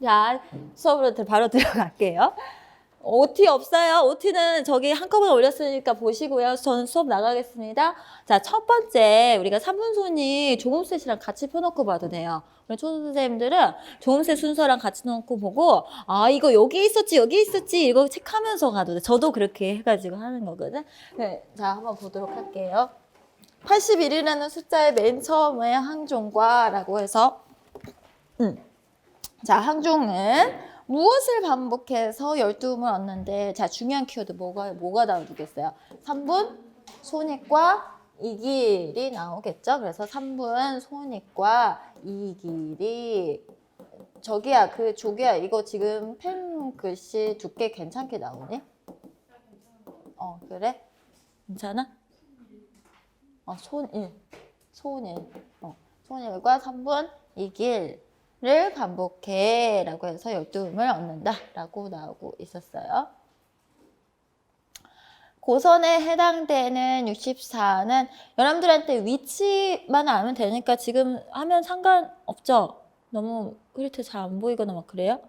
자, 수업으로 바로 들어갈게요. OT 없어요. OT는 저기 한꺼번에 올렸으니까 보시고요. 저는 수업 나가겠습니다. 자, 첫 번째 우리가 3분순위 조음셋이랑 같이 펴놓고 봐도 돼요. 우리 초선생님들은 조음셋 순서랑 같이 놓고 보고 아 이거 여기 있었지 여기 있었지 이거 체크하면서 가도 돼. 저도 그렇게 해가지고 하는 거거든. 네, 자 한번 보도록 할게요. 81이라는 숫자의 맨 처음에 항종과 라고 해서 자, 항종은 무엇을 반복해서 12음을 얻는데 자, 중요한 키워드 뭐가 나오겠어요? 3분 손익과 이길이 나오겠죠? 그래서 3분 손익과 이길이 저기야, 그 조기야, 이거 지금 펜 글씨 두께 괜찮게 나오니? 그래? 괜찮아? 손일과 3분 이길을 반복해 라고 해서 12음을 얻는다 라고 나오고 있었어요. 고선에 해당되는 64는 여러분들한테 위치만 알면 되니까 지금 하면 상관없죠? 너무 흐릿해 잘 안 보이거나 막 그래요?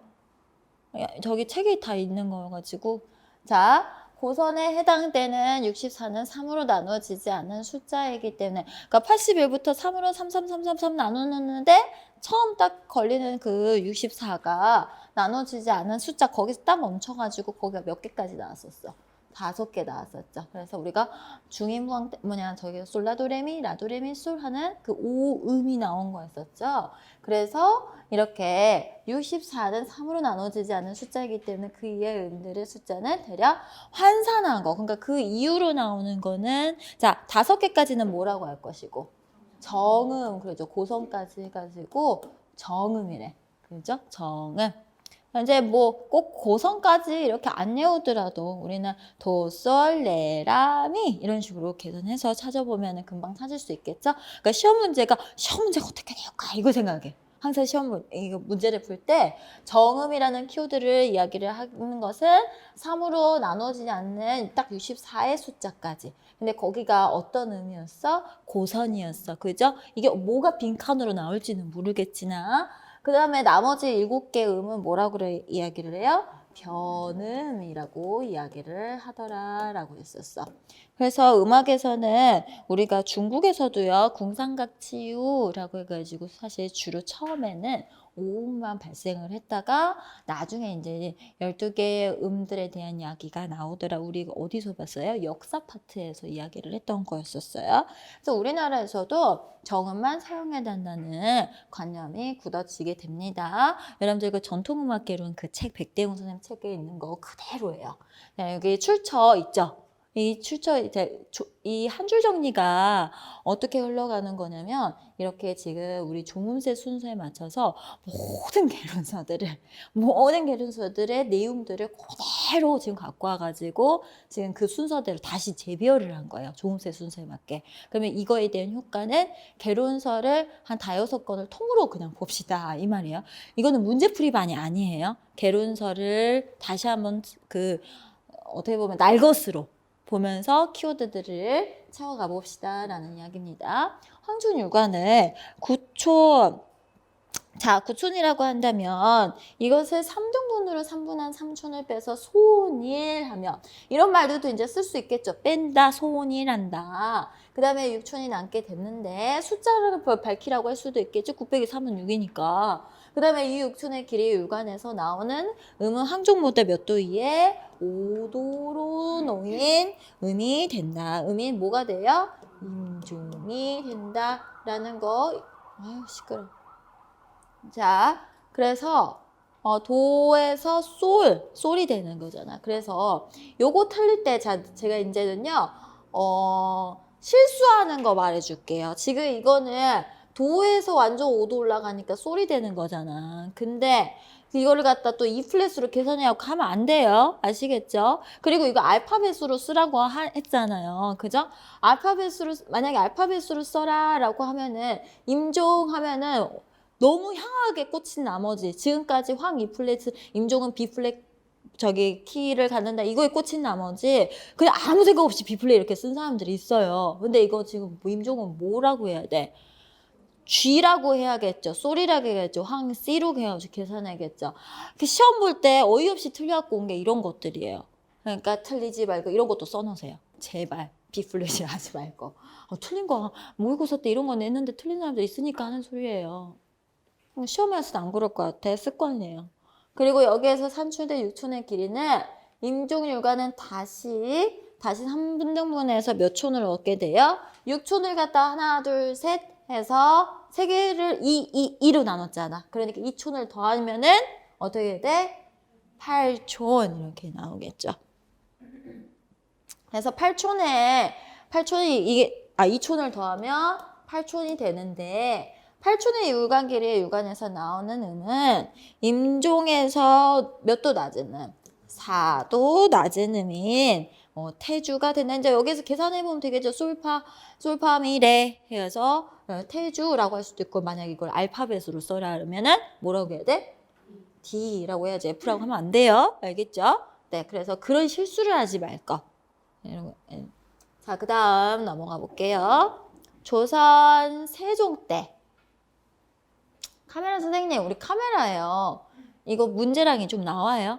저기 책이 다 있는 거여가지고 자 고선에 해당되는 64는 3으로 나눠지지 않는 숫자이기 때문에 그러니까 81부터 3으로 3333 나누는데 처음 딱 걸리는 그 64가 나눠지지 않은 숫자 거기서 딱 멈춰가지고 거기가 몇 개까지 나왔었어? 5개 나왔었죠. 그래서 우리가 중임무항 저기 솔라도레미 라도레미 솔 하는 그 5음이 나온 거였었죠. 그래서 이렇게 64는 3으로 나눠지지 않은 숫자이기 때문에 그 이하의 음들의 숫자는 대략 환산한 거. 그러니까 그 이후로 나오는 거는 자 5개까지는 뭐라고 할 것이고 정음 그러죠. 고성까지 해가지고 정음이래. 그죠? 정음. 이제 뭐 꼭 고성까지 이렇게 안 외우더라도 우리는 도, 솔, 레, 라, 미 이런 식으로 계산해서 찾아보면 금방 찾을 수 있겠죠? 그러니까 시험 문제가 어떻게 내울까 이거 생각해. 항상 이거 문제를 풀 때 정음이라는 키워드를 이야기를 하는 것은 3으로 나눠지지 않는 딱 64의 숫자까지. 근데 거기가 어떤 의미였어? 고선이었어. 그죠? 이게 뭐가 빈칸으로 나올지는 모르겠지나 그 다음에 나머지 7개 음은 뭐라고 이야기를 해요? 변음이라고 이야기를 하더라라고 했었어. 그래서 음악에서는 우리가 중국에서도요 궁상각치유라고 해가지고 사실 주로 처음에는 5음만 발생을 했다가 나중에 이제 12개의 음들에 대한 이야기가 나오더라. 우리 어디서 봤어요? 역사 파트에서 이야기를 했던 거였었어요. 그래서 우리나라에서도 정음만 사용해야 된다는 관념이 굳어지게 됩니다. 여러분들 그 전통음악개론 그 책 백대웅 선생님 책에 있는 거 그대로예요. 여기 출처 있죠? 이 출처 이제 이 한 줄 정리가 어떻게 흘러가는 거냐면 이렇게 지금 우리 조음세 순서에 맞춰서 모든 개론서들의 내용들을 그대로 지금 갖고 와가지고 지금 그 순서대로 다시 재비열을 한 거예요. 조음세 순서에 맞게. 그러면 이거에 대한 효과는 개론서를 한 5-6권을 통으로 그냥 봅시다 이 말이에요. 이거는 문제풀이반이 아니에요. 개론서를 다시 한번 그 어떻게 보면 날것으로 보면서 키워드들을 채워가 봅시다 라는 이야기입니다. 황준율관을 9촌 자, 9촌이라고 한다면 이것을 3등분으로 3분한 3촌을 빼서 소일하면 이런 말도 이제 쓸 수 있겠죠. 뺀다, 소일한다. 그 다음에 6촌이 남게 됐는데 숫자를 밝히라고 할 수도 있겠죠. 9 빼기 3은 6이니까. 그 다음에 이 6촌의 길이 율관에서 나오는 음은 항종모대 몇 도위에 5도로 놓인 음이 된다. 음이 뭐가 돼요? 임종이 된다라는 거. 아유 시끄러워. 자, 그래서 도에서 솔이 되는 거잖아. 그래서 요거 틀릴 때 제가 이제는요 실수하는 거 말해줄게요. 지금 이거는 도에서 완전 5도 올라가니까 솔이 되는 거잖아. 근데 이거를 갖다 또 E 플랫으로 계산해갖고 하면 안 돼요. 아시겠죠? 그리고 이거 알파벳으로 쓰라고 했잖아요. 그죠? 만약에 알파벳으로 써라 라고 하면은 임종하면은 너무 향하게 꽂힌 나머지 지금까지 E 플랫, 임종은 B 플랫 저기 키를 갖는다 이거에 꽂힌 나머지 그냥 아무 생각 없이 B 플랫 이렇게 쓴 사람들이 있어요. 근데 이거 지금 임종은 뭐라고 해야 돼? G라고 해야겠죠. 쏘리라고 해야겠죠. C로 해야지 계산해야겠죠. 그 시험 볼 때 어이없이 틀려갖고 온 게 이런 것들이에요. 그러니까 틀리지 말고 이런 것도 써놓으세요. 제발 빗불리지 하지 말고. 틀린 거 모의고사 때 이런 거 냈는데 틀린 사람도 있으니까 하는 소리예요. 시험에서도 안 그럴 것 같아. 습관이에요. 그리고 여기에서 3촌대 6촌의 길이는 임종율과는 다시 3분등분해서 몇 촌을 얻게 돼요? 6촌을 갖다 하나, 둘, 셋 해서 3개를 2로 나눴잖아. 그러니까 2촌을 더하면은 어떻게 돼? 8촌 이렇게 나오겠죠. 그래서 8촌이 이게 2촌을 더하면 8촌이 되는데 8촌의 유관길이의 유관에서 나오는 음은 임종에서 몇 도 낮은 음? 4도 낮은 음인 태주가 된다. 이제 여기서 계산해보면 되겠죠. 솔파미레 해서 태주라고 할 수도 있고 만약 이걸 알파벳으로 써라 그러면은 뭐라고 해야 돼? D라고 해야지. F라고 하면 안 돼요. 알겠죠? 네, 그래서 그런 실수를 하지 말 거. 자, 그 다음 넘어가 볼게요. 조선 세종 때. 카메라 선생님, 우리 카메라예요. 이거 문제량이 좀 나와요?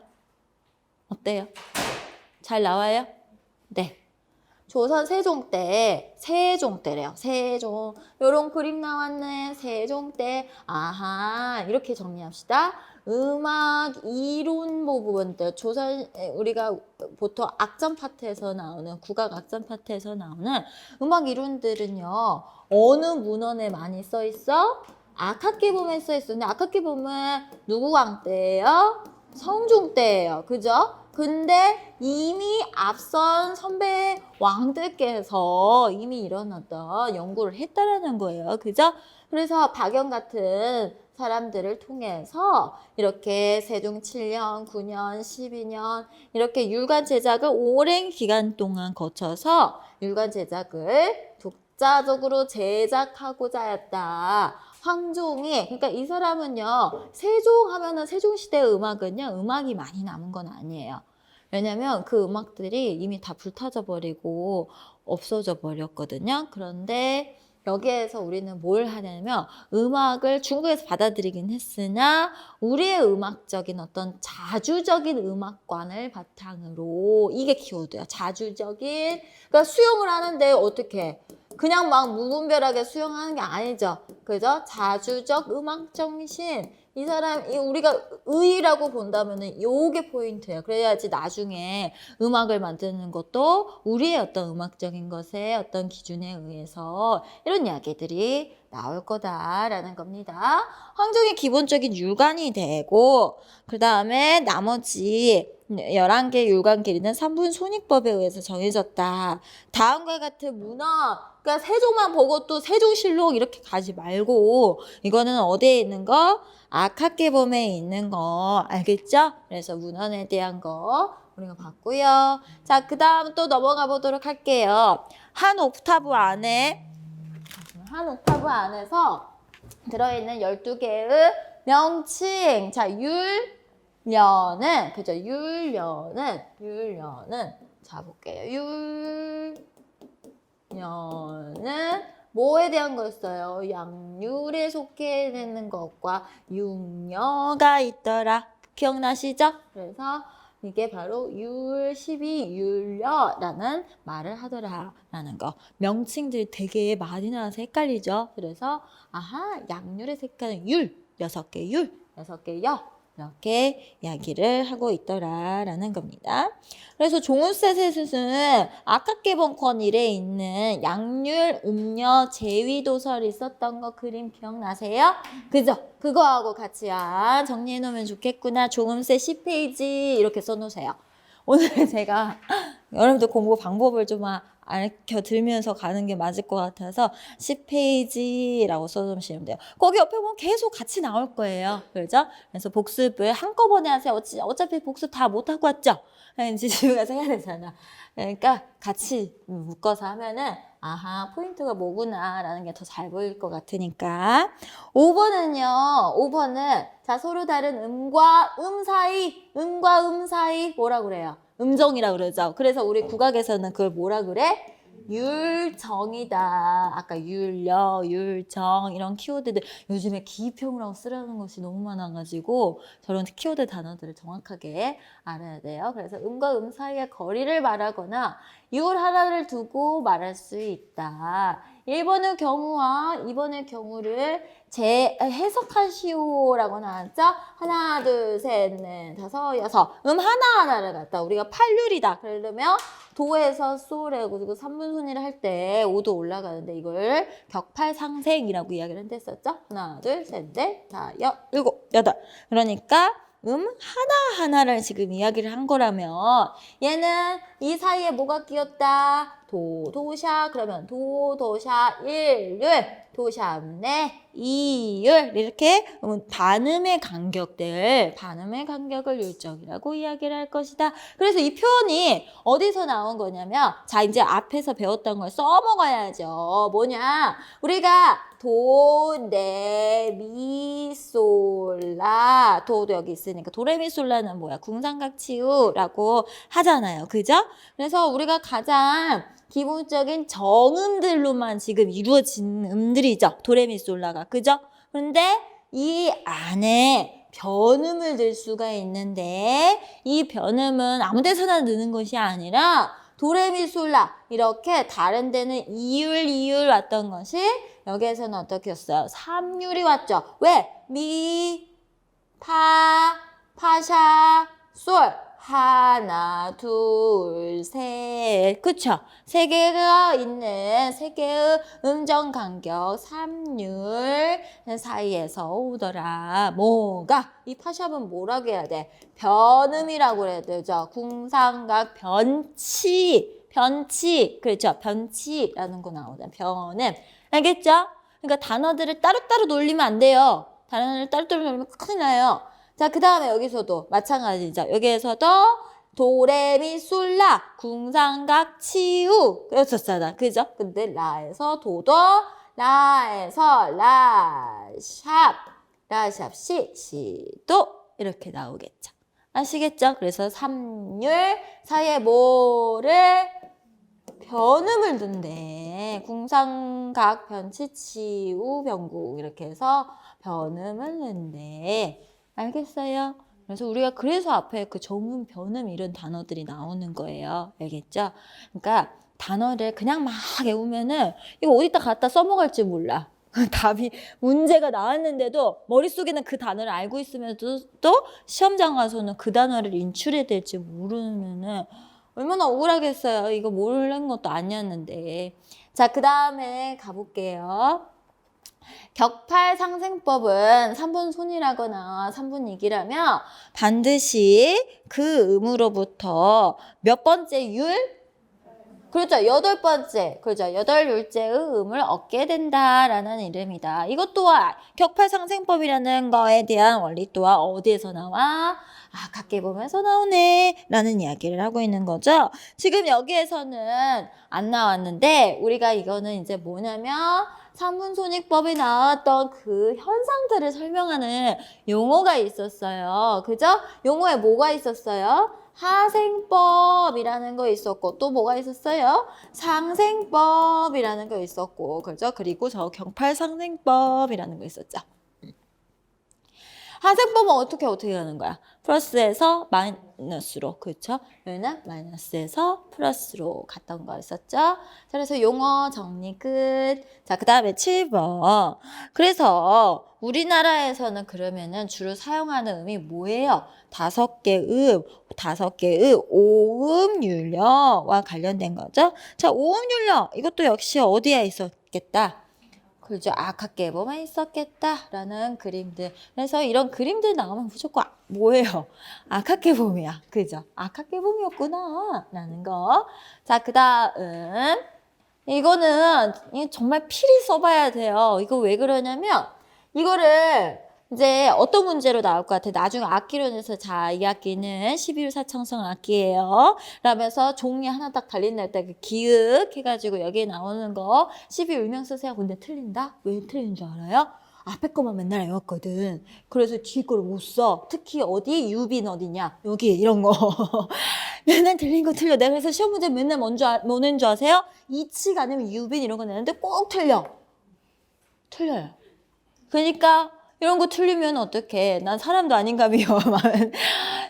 어때요? 잘 나와요? 네. 조선 세종 때래요. 세종. 요런 그림 나왔네. 세종 때. 아하, 이렇게 정리합시다. 음악 이론 부분들. 우리가 보통 악전 파트에서 나오는, 국악 악전 파트에서 나오는 음악 이론들은요, 어느 문헌에 많이 써 있어? 악학기범에 써 있었는데, 악학기범은 누구 왕 때예요? 성종 때예요. 그죠? 근데 이미 앞선 선배 왕들께서 이미 이런 어떤 연구를 했다라는 거예요. 그죠? 그래서 박영 같은 사람들을 통해서 이렇게 세종 7년, 9년, 12년 이렇게 율관 제작을 오랜 기간 동안 거쳐서 율관 제작을 독자적으로 제작하고자 했다. 황종이, 그러니까 이 사람은요, 세종 하면은 세종시대의 음악은요, 음악이 많이 남은 건 아니에요. 왜냐면 그 음악들이 이미 다 불타져 버리고 없어져 버렸거든요. 그런데 여기에서 우리는 뭘 하냐면 음악을 중국에서 받아들이긴 했으나 우리의 음악적인 어떤 자주적인 음악관을 바탕으로 이게 키워드야. 자주적인, 그러니까 수용을 하는데 어떻게 그냥 막 무분별하게 수용하는 게 아니죠. 그죠? 자주적 음악 정신. 이 사람, 우리가 의라고 본다면은 요게 포인트예요. 그래야지 나중에 음악을 만드는 것도 우리의 어떤 음악적인 것에 어떤 기준에 의해서 이런 이야기들이 나올 거다라는 겁니다. 황종이 기본적인 율관이 되고, 그 다음에 나머지 11개의 율관 길이는 3분 손익법에 의해서 정해졌다. 다음과 같은 문헌, 그러니까 세종만 보고 또 세종실록 이렇게 가지 말고 이거는 어디에 있는 거? 악학계범에 있는 거 알겠죠? 그래서 문헌에 대한 거 우리가 봤고요. 자, 그 다음 또 넘어가 보도록 할게요. 한 옥타브 안에서 들어있는 12개의 명칭. 자, 율려는, 그죠? 율려는, 자, 볼게요. 율려는 뭐에 대한 거였어요? 양률에 속해 있는 것과 융려가 있더라. 기억나시죠? 그래서 이게 바로 율, 12율려라는 말을 하더라라는 거. 명칭들이 되게 많이 나와서 헷갈리죠? 그래서 아하, 양률의 색깔은 율, 6개 율, 6개 여. 이렇게 이야기를 하고 있더라라는 겁니다. 그래서 종우셋에서는 아카케본권 일에 있는 양률, 음료, 제위도설이 있었던 거 그림 기억나세요? 그죠? 그거하고 같이 정리해 놓으면 좋겠구나. 종음셋 10페이지 이렇게 써놓으세요. 오늘 제가 여러분들 공부 방법을 좀 알려드리면서 가는 게 맞을 것 같아서 10페이지라고 써주시면 돼요. 거기 옆에 보면 계속 같이 나올 거예요. 그렇죠? 그래서 복습을 한꺼번에 하세요. 어차피 복습 다 못하고 왔죠? 이제 집에 가서 해야 되잖아. 그러니까 같이 묶어서 하면은 아하, 포인트가 뭐구나 라는 게 더 잘 보일 것 같으니까. 5번은 자, 서로 다른 음과 음 사이 뭐라 그래요? 음정이라 그러죠. 그래서 우리 국악에서는 그걸 뭐라 그래? 율정이다. 아까 율려, 율정 이런 키워드들 요즘에 기입형으로 쓰라는 것이 너무 많아가지고 저런 키워드 단어들을 정확하게 알아야 돼요. 그래서 음과 음 사이의 거리를 말하거나 율 하나를 두고 말할 수 있다. 1번의 경우와 2번의 경우를 해석하시오라고 나왔죠? 하나, 둘, 셋, 넷, 다섯, 여섯. 하나하나를 갖다 우리가 팔률이다. 그러려면 도에서 솔하고 그리고 3분순위를 할 때 5도 올라가는데 이걸 격팔상생이라고 이야기를 했었죠? 하나, 둘, 셋, 넷, 다, 일곱, 여덟. 그러니까 하나하나를 지금 이야기를 한 거라면 얘는 이 사이에 뭐가 끼었다? 도샤 그러면 도샤 1율 도샤 네 2율 이렇게 반음의 간격을 율정이라고 이야기를 할 것이다. 그래서 이 표현이 어디서 나온 거냐면 자 이제 앞에서 배웠던 걸 써먹어야죠. 뭐냐 우리가 도, 레, 미, 솔, 라 도도 여기 있으니까 도레미솔라는 뭐야? 궁상각치우라고 하잖아요. 그죠? 그래서 우리가 가장 기본적인 정음들로만 지금 이루어진 음들이죠. 도레미솔라가. 그죠? 그런데 이 안에 변음을 넣을 수가 있는데 이 변음은 아무 데서나 넣는 것이 아니라 도레미솔라 이렇게 다른 데는 이율 왔던 것이 여기에서는 어떻게 했어요? 3율이 왔죠. 왜? 미, 파샤, 솔 하나, 둘, 셋. 그쵸? 세 개가 있는 세 개의 음정 간격 3율 사이에서 오더라. 뭐가? 이 파샵은 뭐라고 해야 돼? 변음이라고 해야 되죠. 궁상각 변치. 그렇죠? 변치라는 거 나오잖아. 변음. 알겠죠? 그러니까 단어들을 따로따로 놀리면 안 돼요. 단어를 따로따로 놀리면 큰일 나요. 자, 그 다음에 여기서도 마찬가지죠. 여기에서도 도레미솔라 궁상각치우 그랬었잖아. 그죠? 근데 라에서 도도 라에서 라샵 시도 이렇게 나오겠죠. 아시겠죠? 그래서 3율 사이에 뭐를 변음을 둔대. 궁상각 변치치우 변국 이렇게 해서 변음을 넣는데 알겠어요? 그래서 우리가 그래서 앞에 그 정음, 변음 이런 단어들이 나오는 거예요. 알겠죠? 그러니까 단어를 그냥 막 외우면은 이거 어디다 갖다 써먹을지 몰라. 답이 문제가 나왔는데도 머릿속에는 그 단어를 알고 있으면서도 또 시험장 가서는 그 단어를 인출해야 될지 모르면은 얼마나 억울하겠어요. 이거 모르는 것도 아니었는데. 자, 그 다음에 가볼게요. 격팔상생법은 3분손이라거나 3분이기라면 반드시 그 음으로부터 몇 번째 율? 그렇죠. 8번째. 그렇죠. 8율째의 음을 얻게 된다라는 이름이다. 이것 또한 격팔상생법이라는 거에 대한 원리 또한 어디에서 나와? 각계보면서 나오네 라는 이야기를 하고 있는 거죠. 지금 여기에서는 안 나왔는데 우리가 이거는 이제 뭐냐면 삼분손익법에 나왔던 그 현상들을 설명하는 용어가 있었어요. 그죠? 용어에 뭐가 있었어요? 하생법이라는 거 있었고 또 뭐가 있었어요? 상생법이라는 거 있었고 그죠? 그리고 저 경팔상생법이라는 거 있었죠. 하생법은 어떻게 하는 거야? 플러스에서 마이너스로 그렇죠? 여기는 마이너스에서 플러스로 갔던 거 있었죠? 자, 그래서 용어 정리 끝. 자, 그 다음에 7번. 그래서 우리나라에서는 그러면은 주로 사용하는 음이 뭐예요? 5개의 오음율려와 관련된 거죠. 자, 오음율려 이것도 역시 어디에 있었겠다? 그죠. 각계보만 있었겠다라는 그림들. 그래서 이런 그림들 나오면 무조건 뭐예요? 각계봄이야. 그죠? 각계봄이었구나. 라는 거. 자, 그 다음. 이거는 정말 필히 써봐야 돼요. 이거 왜 그러냐면 이거를 이제 어떤 문제로 나올 것 같아? 나중에 악기론에서 자, 이 악기는 12율 사청성 악기예요. 라면서 종이 하나 딱 달린 날 때 그 기읍 해가지고 여기에 나오는 거 12율 명 쓰세요. 근데 틀린다? 왜 틀린 줄 알아요? 앞에 거만 맨날 외웠거든. 그래서 뒤에 거를 못 써. 특히 어디? 유빈 어디냐? 여기 이런 거. 맨날 틀린 거 틀려. 내가 그래서 시험 문제 맨날 뭐 내는 줄 아세요? 이칙 아니면 유빈 이런 거 내는데 꼭 틀려. 틀려요. 그러니까 이런 거 틀리면 어떡해. 난 사람도 아닌가며.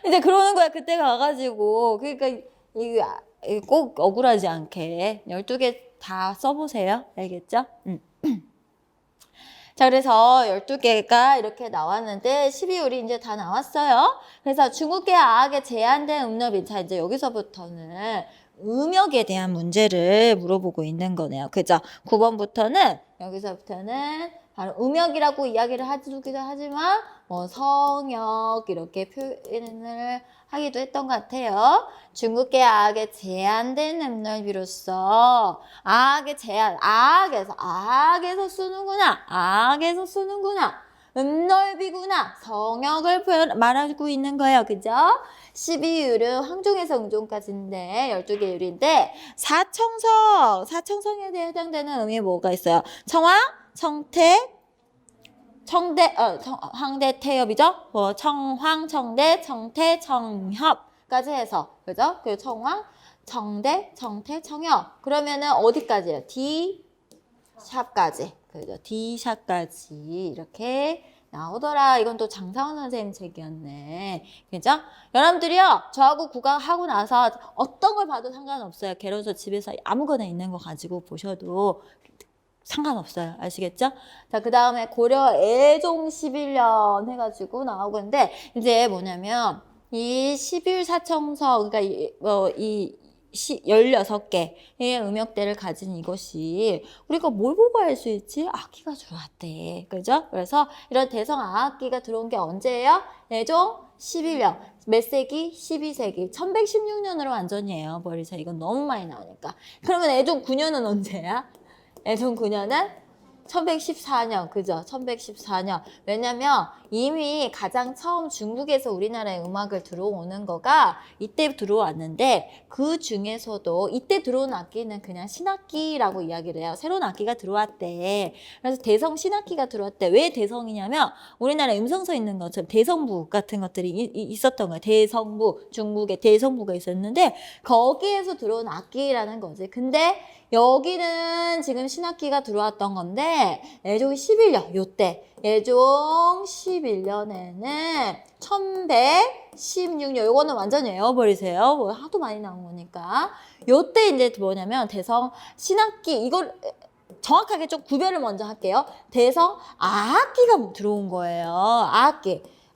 이제 그러는 거야. 그때 가가지고. 그러니까 이거 꼭 억울하지 않게 12개 다 써보세요. 알겠죠? 자, 그래서 12개가 이렇게 나왔는데 12요리 이제 다 나왔어요. 그래서 중국계 아학에 제한된 음력인. 자, 이제 여기서부터는 음역에 대한 문제를 물어보고 있는 거네요. 그죠? 9번부터는 여기서부터는 바로 음역이라고 이야기를 하기도 하지만 뭐 성역 이렇게 표현을 하기도 했던 것 같아요. 중국계 아학에 제한된 음력비로서 아학의 제한, 아학에서 쓰는구나. 아학에서 쓰는구나. 음넓이구나. 성역을 말하고 있는 거예요. 그죠? 12율은 황종에서 응종까지인데 12개 율인데 사청성에 해당되는 의미 뭐가 있어요? 청황, 청태, 황대, 태엽이죠? 뭐 청황, 청대, 청태, 청협까지 해서 그죠? 그 청황, 청대, 청태, 청협. 그러면은 어디까지예요? D 샵까지. 그죠? D 샵까지 이렇게 나오더라. 이건 또 장사원 선생님 책이었네. 그죠? 여러분들이요, 저하고 국악하고 나서 어떤 걸 봐도 상관없어요. 개론서 집에서 아무거나 있는 거 가지고 보셔도 상관없어요. 아시겠죠? 자, 그 다음에 고려 애종 11년 해가지고 나오고 있는데, 이제 뭐냐면, 이 11사청서, 그러니까 이 16개의 음역대를 가진 이것이 우리가 뭘 보고 알 수 있지? 악기가 들어왔대. 그죠? 그래서 이런 대성 악기가 들어온 게 언제예요? 애종 11년. 몇 세기? 12세기. 1116년으로 완전히 에어버리자. 이건 너무 많이 나오니까. 그러면 애종 9년은 언제야? 애종 9년은 1114년, 그죠? 1114년. 왜냐면 이미 가장 처음 중국에서 우리나라에 음악을 들어오는 거가 이때 들어왔는데 그 중에서도 이때 들어온 악기는 그냥 신악기라고 이야기를 해요. 새로운 악기가 들어왔대. 그래서 대성 신악기가 들어왔대. 왜 대성이냐면 우리나라에 음성서 있는 것처럼 대성부 같은 것들이 있었던 거예요. 대성부, 중국에 대성부가 있었는데 거기에서 들어온 악기라는 거지. 근데 여기는 지금 신학기가 들어왔던 건데 애종 11년 요때 애종 11년에는 1116년 요거는 완전히 에어버리세요. 뭐 하도 많이 나온 거니까 요때 이제 뭐냐면 대성 신학기 이걸 정확하게 좀 구별을 먼저 할게요. 대성 아학기가 들어온 거예요.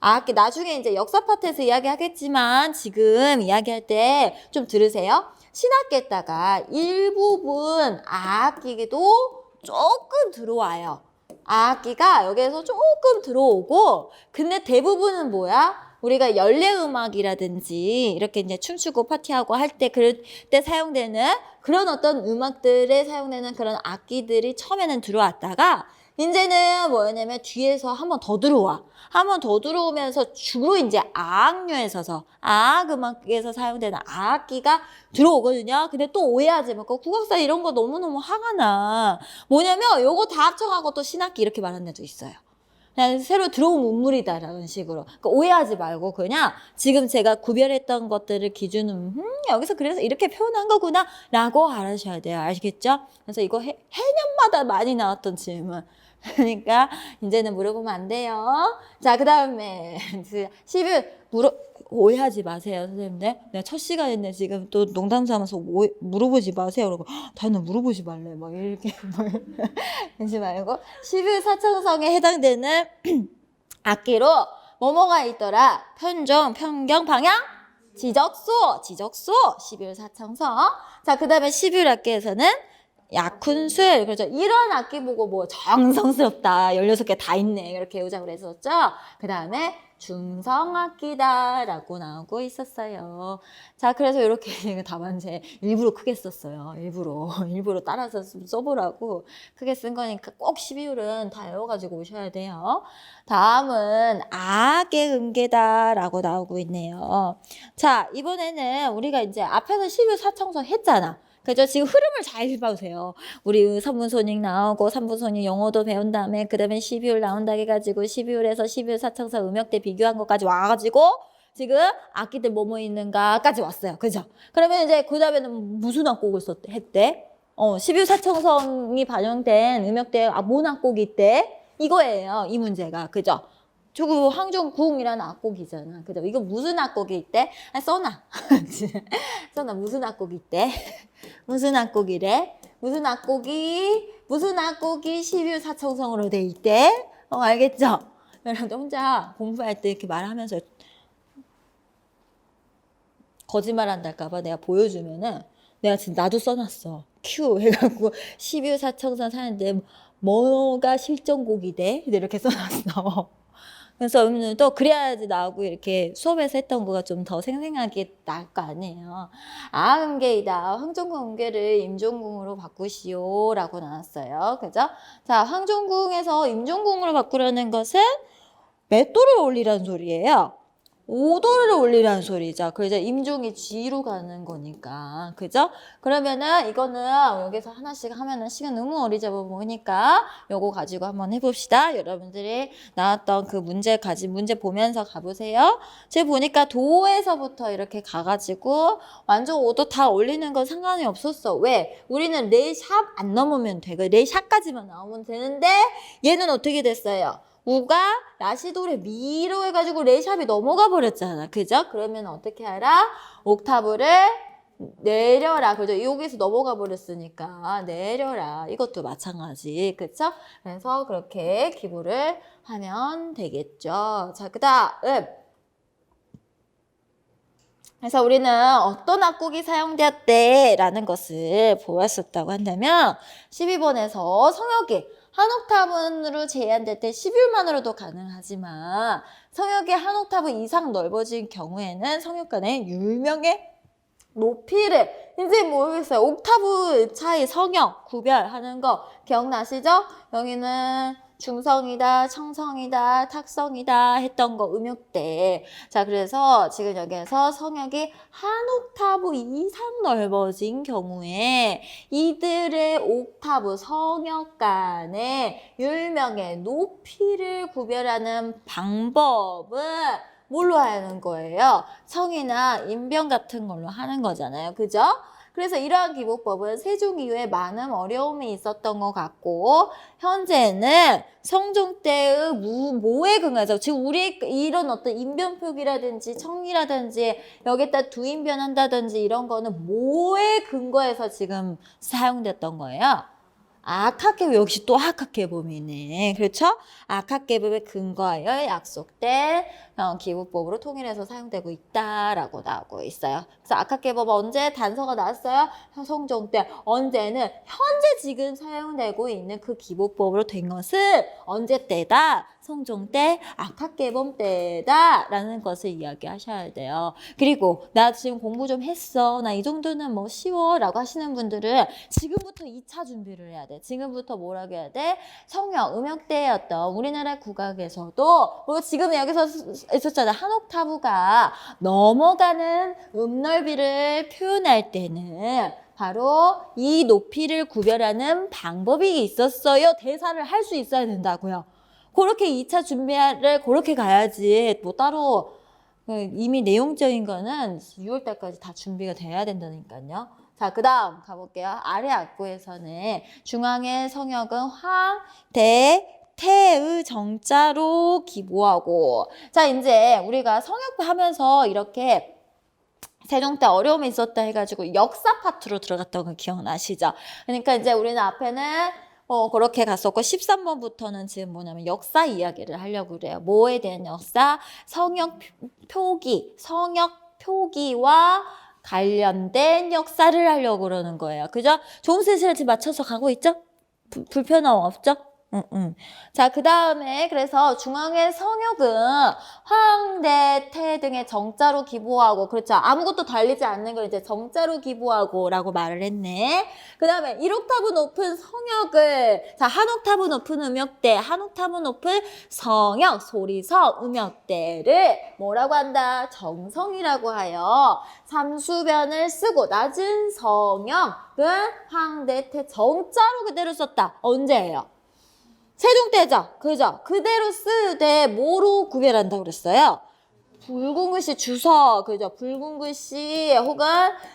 아학기 나중에 이제 역사 파트에서 이야기하겠지만 지금 이야기할 때 좀 들으세요. 신학기에다가 일부분 아학기도 조금 들어와요. 아학기가 여기에서 조금 들어오고 근데 대부분은 뭐야? 우리가 연례음악이라든지 이렇게 이제 춤추고 파티하고 할 때 그럴 때 사용되는 그런 어떤 음악들에 사용되는 그런 악기들이 처음에는 들어왔다가 이제는 뭐였냐면 뒤에서 한 번 더 들어와. 한 번 더 들어오면서 주로 이제 아악류에서 아악음악에서 사용되는 아악기가 들어오거든요. 근데 또 오해하지 말고 국악사 이런 거 너무너무 화가 나. 뭐냐면 요거 다 합쳐가고 또 신학기 이렇게 말하는 애도 있어요. 그냥 새로 들어온 문물이다라는 식으로. 그러니까 오해하지 말고 그냥 지금 제가 구별했던 것들을 기준으로 여기서 그래서 이렇게 표현한 거구나 라고 알아셔야 돼요. 아시겠죠? 그래서 이거 해년마다 많이 나왔던 질문. 그러니까 이제는 물어보면 안 돼요. 자, 그 다음에 12월 오해하지 마세요, 선생님들. 내가 첫 시간인데 지금 또 농담 삼아서 물어보지 마세요. 그러고 다는 물어보지 말래. 막 이렇게 하지 말고 12월 사청성에 해당되는 악기로 뭐뭐가 있더라. 편종, 편경, 방향, 지적소 12월 사청성. 자, 그 다음에 12월 악기에서는 약훈술. 그렇죠. 이런 악기 보고 뭐 정성스럽다. 16개 다 있네. 이렇게 요작을 했었죠. 그 다음에 중성악기다라고 나오고 있었어요. 자, 그래서 이렇게 답안제 일부러 크게 썼어요. 일부러 따라서 써보라고 크게 쓴 거니까 꼭 12율은 다 외워가지고 오셔야 돼요. 다음은 악의 음계다라고 나오고 있네요. 자, 이번에는 우리가 이제 앞에서 12율 사청성 했잖아. 그죠? 지금 흐름을 잘 봐보세요. 우리 선문손익 나오고 3분손익 영어도 배운 다음에 그 다음에 12율 나온다 해가지고 12율에서 12율 사청서 음역대 비교한 것까지 와가지고 지금 악기들 뭐뭐 있는가까지 왔어요. 그죠? 그러면 이제 그 다음에는 무슨 악곡을 했대? 12사청성이 반영된 음역대 뭔 악곡이 있대? 이거예요. 이 문제가. 그죠? 저거 황종궁이라는 악곡이잖아. 그죠? 이거 무슨 악곡이 있대? 써놔. 써놔. 무슨 악곡이 있대? 무슨 악곡이래? 무슨 악곡이 12사청성으로 돼 있대? 알겠죠? 여러분들 혼자 공부할 때 이렇게 말하면서 거짓말 한달까봐 내가 보여주면은 내가 지금 나도 써놨어. 큐 해갖고 12사청선 사는데 뭐가 실전곡이 돼? 이렇게 써놨어. 그래서 여러분들도 그래야지 나하고 이렇게 수업에서 했던 거가 좀 더 생생하게 나을 거 아니에요. 음계이다. 황종궁 음계를 임종궁으로 바꾸시오 라고 나왔어요. 그죠? 자, 황종궁에서 임종궁으로 바꾸려는 것은 몇 도를 올리라는 소리예요? 5도를 올리라는 소리죠. 그래서 임종이 G로 가는 거니까. 그죠? 그러면은 이거는 여기서 하나씩 하면은 시간 너무 어리잡아 보니까 요거 가지고 한번 해봅시다. 여러분들이 나왔던 그 문제 보면서 가보세요. 제가 보니까 도에서부터 이렇게 가가지고 완전 5도 다 올리는 건 상관이 없었어. 왜? 우리는 레 샵 안 넘으면 되고 레 샵까지만 나오면 되는데 얘는 어떻게 됐어요? 우가 라시도레 미로 해가지고 레샵이 넘어가 버렸잖아. 그죠? 그러면 어떻게 하라? 옥타브를 내려라. 그죠? 여기서 넘어가 버렸으니까 내려라. 이것도 마찬가지. 그쵸? 그래서 그렇게 기부를 하면 되겠죠. 자, 그 다음. 그래서 우리는 어떤 악곡이 사용되었대? 라는 것을 보았었다고 한다면 12번에서 성역이 한 옥타브로 제한될 때 11만으로도 가능하지만 성역이 한 옥타브 이상 넓어진 경우에는 성역 간의 율명의 높이를 이제 모르겠어요. 옥타브 차이 성역 구별하는 거 기억나시죠? 여기는 중성이다, 청성이다, 탁성이다 했던 거 음역대. 자, 그래서 지금 여기에서 성역이 한 옥타브 이상 넓어진 경우에 이들의 옥타브 성역 간의 율명의 높이를 구별하는 방법은 뭘로 하는 거예요? 성이나 인변 같은 걸로 하는 거잖아요. 그죠? 그래서 이러한 기복법은 세종 이후에 많은 어려움이 있었던 것 같고 현재는 성종 때의 뭐에 근거해서 지금 우리 이런 어떤 인변 표기라든지 청이라든지 여기다 두인변 한다든지 이런 거는 뭐에 근거해서 지금 사용됐던 거예요? 악학개법 역시 또 악학개법이네. 그렇죠? 악학개법에 근거하여 약속된 기부법으로 통일해서 사용되고 있다라고 나오고 있어요. 그래서 악학개법 언제 단서가 나왔어요? 성종 때. 언제는 현재 지금 사용되고 있는 그 기부법으로 된 것은 언제 때다? 성종 때, 악학개법 때다 라는 것을 이야기하셔야 돼요. 그리고 나 지금 공부 좀 했어. 나 이 정도는 뭐 쉬워 라고 하시는 분들은 지금부터 2차 준비를 해야 돼. 지금부터 뭐라고 해야 돼? 성역, 음역대였던 우리나라 국악에서도 뭐 지금 여기서 있었잖아. 한 옥타브가 넘어가는 음넓이를 표현할 때는 바로 이 높이를 구별하는 방법이 있었어요. 대사를 할 수 있어야 된다고요. 그렇게 2차 준비를 그렇게 가야지 뭐 따로 이미 내용적인 거는 6월 달까지 다 준비가 돼야 된다니까요. 자, 그 다음 가볼게요. 아래 악보에서는 중앙의 성역은 황, 대, 태의 정자로 기보하고 자, 이제 우리가 성역 하면서 이렇게 세종 때 어려움이 있었다 해가지고 역사 파트로 들어갔던 거 기억나시죠? 그러니까 이제 우리는 앞에는 그렇게 갔었고 13번부터는 지금 뭐냐면 역사 이야기를 하려고 그래요. 뭐에 대한 역사? 성역 표기와 관련된 역사를 하려고 그러는 거예요. 그죠? 좋은 세시를 맞춰서 가고 있죠? 불편함 없죠? 자, 그 다음에 그래서 중앙의 성역은 황, 대, 태 등의 정자로 기보하고 그렇죠. 아무것도 달리지 않는 걸 이제 정자로 기보하고 라고 말을 했네. 그 다음에 1옥타브 높은 성역을 자, 한 옥타브 높은 음역대, 한 옥타브 높은 성역, 소리성, 음역대를 뭐라고 한다? 정성이라고 하여 삼수변을 쓰고 낮은 성역은 황, 대, 태 정자로 그대로 썼다. 언제예요? 세종 때죠. 그죠? 그대로 쓰되 뭐로 구별한다고 그랬어요? 붉은 글씨 주서, 그죠? 붉은 글씨 혹은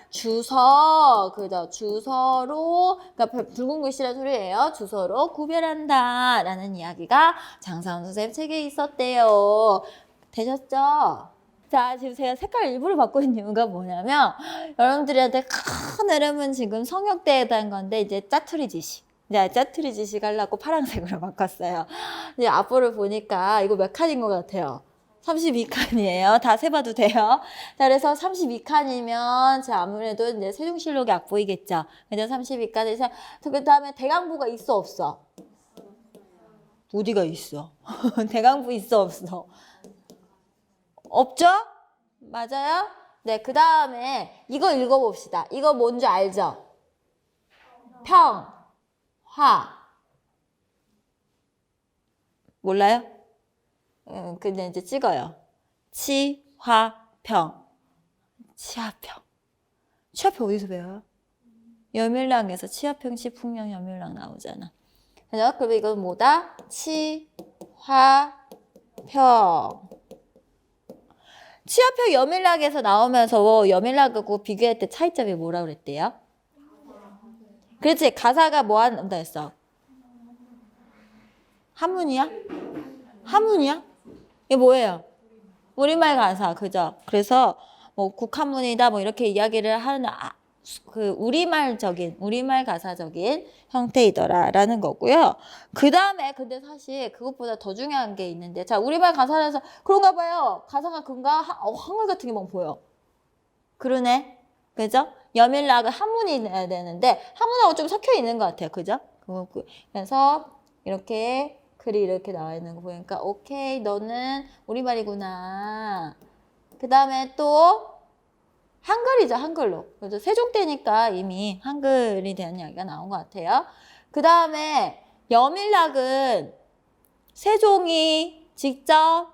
주서, 그죠? 주서로, 그러니까 붉은 글씨란 소리예요. 주서로 구별한다 라는 이야기가 장사원 선생님 책에 있었대요. 되셨죠? 자, 지금 제가 색깔 일부러 바꾸는 이유가 뭐냐면 여러분들한테 큰 흐름은 지금 성역대에 대한 건데 이제 짜투리 지식. 이제 짜투리 지식 하려고 파란색으로 바꿨어요. 이제 앞으로 보니까 이거 몇 칸인 것 같아요? 32칸이에요. 다 세봐도 돼요. 자, 그래서 32칸이면 자, 아무래도 이제 세종실록이 악보이겠죠. 그래서 32칸에서 그 다음에 대강부가 있어 없어? 어디가 있어? 대강부 있어 없어? 없죠? 맞아요? 네, 그 다음에 이거 읽어봅시다. 이거 뭔지 알죠? 평, 화. 몰라요? 근데 이제 찍어요. 치, 화, 평. 치화평. 치화평 어디서 배워요? 여밀랑에서 치화평, 시풍령, 여밀랑 나오잖아. 그죠? 그럼 이건 뭐다? 치, 화, 평. 치화평 여밀락에서 나오면서 여밀락하고 비교할 때 차이점이 뭐라 그랬대요? 그렇지. 가사가 뭐 한다 했어? 한문이야? 한문이야? 이게 뭐예요? 우리말 가사, 그죠? 그래서 뭐 국한문이다 뭐 이렇게 이야기를 하는 그 우리말 가사적인 형태이더라라는 거고요. 그 다음에 근데 사실 그것보다 더 중요한 게 있는데 자 우리말 가사라서 그런가 봐요. 가사가 그런가 한글 같은 게 막 보여. 그러네. 그죠? 여밀락은 한문이 돼야 되는데 한문하고 좀 섞여 있는 것 같아요. 그죠? 그래서 이렇게 글이 이렇게 나와 있는 거 보니까 오케이 너는 우리말이구나. 그 다음에 또 한글이죠. 한글로. 그래서 세종 때니까 이미 한글이 대한 이야기가 나온 것 같아요. 그 다음에 여밀락은 세종이 직접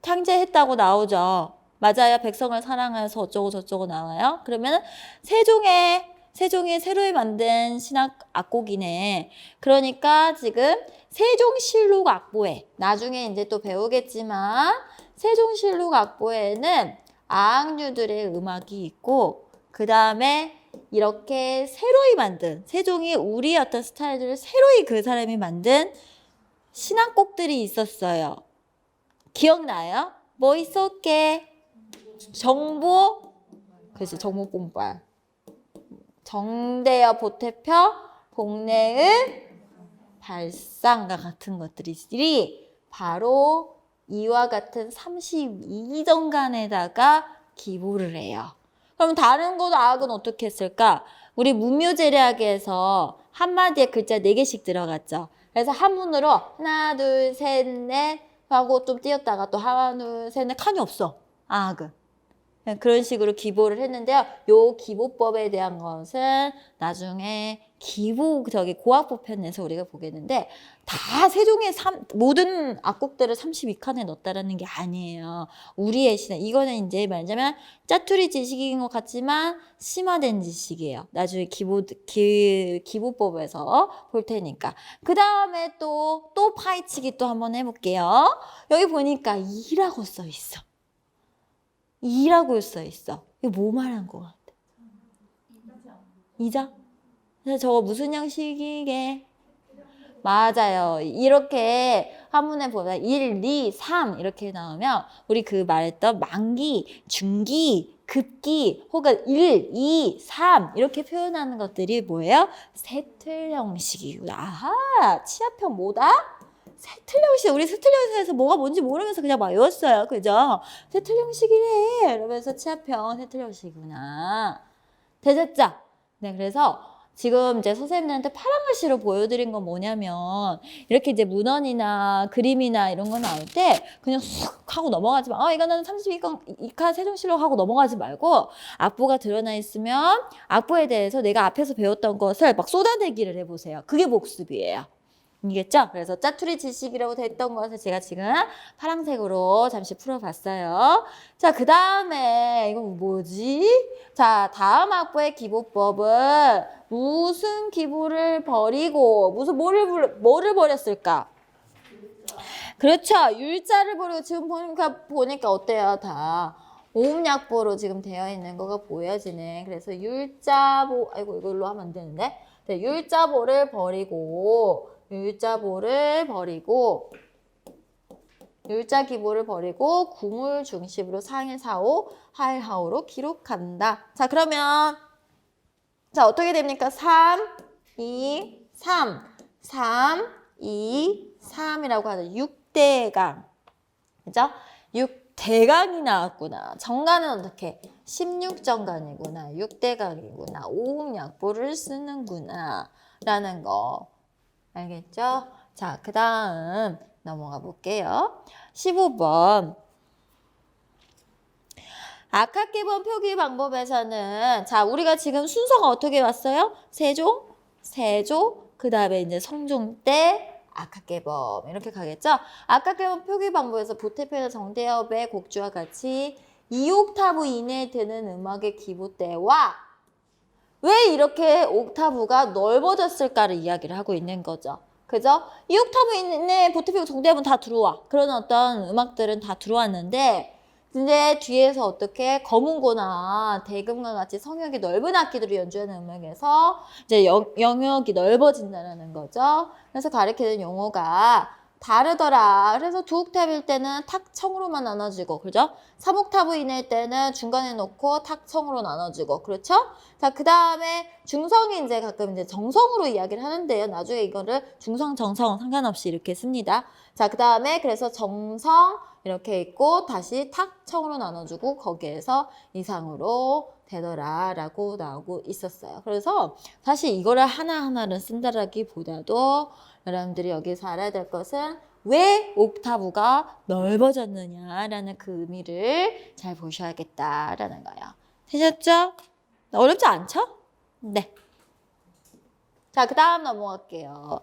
창제했다고 나오죠. 맞아요. 백성을 사랑해서 어쩌고 저쩌고 나와요. 그러면 세종이 새로 만든 신학 악곡이네. 그러니까 지금 세종실록 악보에 나중에 이제 또 배우겠지만 세종실록 악보에는 아항류들의 음악이 있고 그 다음에 이렇게 새로이 만든 세종이 우리의 어떤 스타일들을 새로이 그 사람이 만든 신앙곡들이 있었어요. 기억나요? 뭐 있었게? 정보? 그래서 정보본발. 정대여 보태펴 복례의 발상과 같은 것들이 바로 이와 같은 32정간에다가 기보를 해요. 그럼 다른 악은 어떻게 했을까? 우리 문묘제례학에서 한마디에 글자 4개씩 들어갔죠. 그래서 한문으로 하나, 둘, 셋, 넷 하고 좀 띄었다가 또 하나, 둘, 셋, 넷 칸이 없어. 악은. 그런 식으로 기보를 했는데요. 요 기보법에 대한 것은 나중에 고학부 편에서 우리가 보겠는데 다 세종의 모든 악곡들을 32칸에 넣었다라는 게 아니에요. 우리의 신앙. 이거는 이제 말하자면 짜투리 지식인 것 같지만 심화된 지식이에요. 나중에 기보법에서 볼 테니까. 그 다음에 또 파헤치기 또 한번 해볼게요. 여기 보니까 이라고 써 있어. 이라고 써 있어. 이거 뭐 말한 것 같아? 이자? 그래서 저거 무슨 형식이게? 맞아요. 이렇게 한문에 보면 1, 2, 3 이렇게 나오면 우리 그 말했던 만기, 중기, 급기 혹은 1, 2, 3 이렇게 표현하는 것들이 뭐예요? 세틀 형식이구나. 아하! 치아평 뭐다? 세틀 형식. 우리 세틀 형식에서 뭐가 뭔지 모르면서 그냥 막 외웠어요. 그죠? 세틀 형식이래. 이러면서 치아평 세틀 형식이구나. 되셨죠? 네, 그래서 지금 이제 선생님들한테 파란 글씨로 보여드린 건 뭐냐면 이렇게 이제 문헌이나 그림이나 이런 거 나올 때 그냥 쑥 하고 넘어가지 마. 이거는 32칸 세종실록 하고 넘어가지 말고 악보가 드러나 있으면 악보에 대해서 내가 앞에서 배웠던 것을 막 쏟아내기를 해보세요. 그게 복습이에요. 이겠죠? 그래서 짜투리 지식이라고 됐던 것을 제가 지금 파란색으로 잠시 풀어봤어요. 자, 그 다음에 이거 뭐지? 자, 다음 악보의 기보법은 무슨 기보를 버리고 뭐를 버렸을까? 그렇죠. 율자를 버리고 지금 보니까 어때요? 다 오음약보로 지금 되어 있는 거가 보여지네. 그래서 율자보, 아이고 이걸로 하면 안 되는데. 네, 율자보를 버리고 율자기보를 버리고 구물 중심으로 상일사오, 하일하오로 기록한다. 자, 그러면 자, 어떻게 됩니까? 3, 2, 3. 3, 2, 3이라고 하는 6대강. 그죠? 6대강이 나왔구나. 정강은 어떻게? 16정강이구나. 6대강이구나. 오음약보를 쓰는구나. 라는 거. 알겠죠? 자, 그 다음 넘어가 볼게요. 15번. 악학기본 표기 방법에서는 자, 우리가 지금 순서가 어떻게 왔어요? 세조, 그 다음에 이제 성종 때 악학계범 이렇게 가겠죠? 악학계범 표기 방법에서 보태표나 정대협의 곡주와 같이 2옥타브 이내에 드는 음악의 기보대와 왜 이렇게 옥타브가 넓어졌을까를 이야기를 하고 있는 거죠. 그죠? 2옥타브 이내에 보태표 정대협은 다 들어와. 그런 어떤 음악들은 다 들어왔는데 근데 뒤에서 어떻게 거문고나 대금과 같이 성역이 넓은 악기들을 연주하는 음악에서 이제 영역이 넓어진다는 거죠. 그래서 가리키는 용어가 다르더라. 그래서 두 옥탑일 때는 탁청으로만 나눠지고, 그죠? 3옥타브 이내일 때는 중간에 놓고 탁청으로 나눠지고, 그렇죠? 자, 그 다음에 중성이 이제 가끔 이제 정성으로 이야기를 하는데요. 나중에 이거를 중성, 정성 상관없이 이렇게 씁니다. 자, 그 다음에 그래서 정성, 이렇게 있고 다시 탁청으로 나눠주고 거기에서 이상으로 되더라 라고 나오고 있었어요. 그래서 사실 이거를 하나하나를 쓴다라기보다도 여러분들이 여기서 알아야 될 것은 왜 옥타브가 넓어졌느냐라는 그 의미를 잘 보셔야겠다라는 거예요. 되셨죠? 어렵지 않죠? 네. 자, 그 다음 넘어갈게요.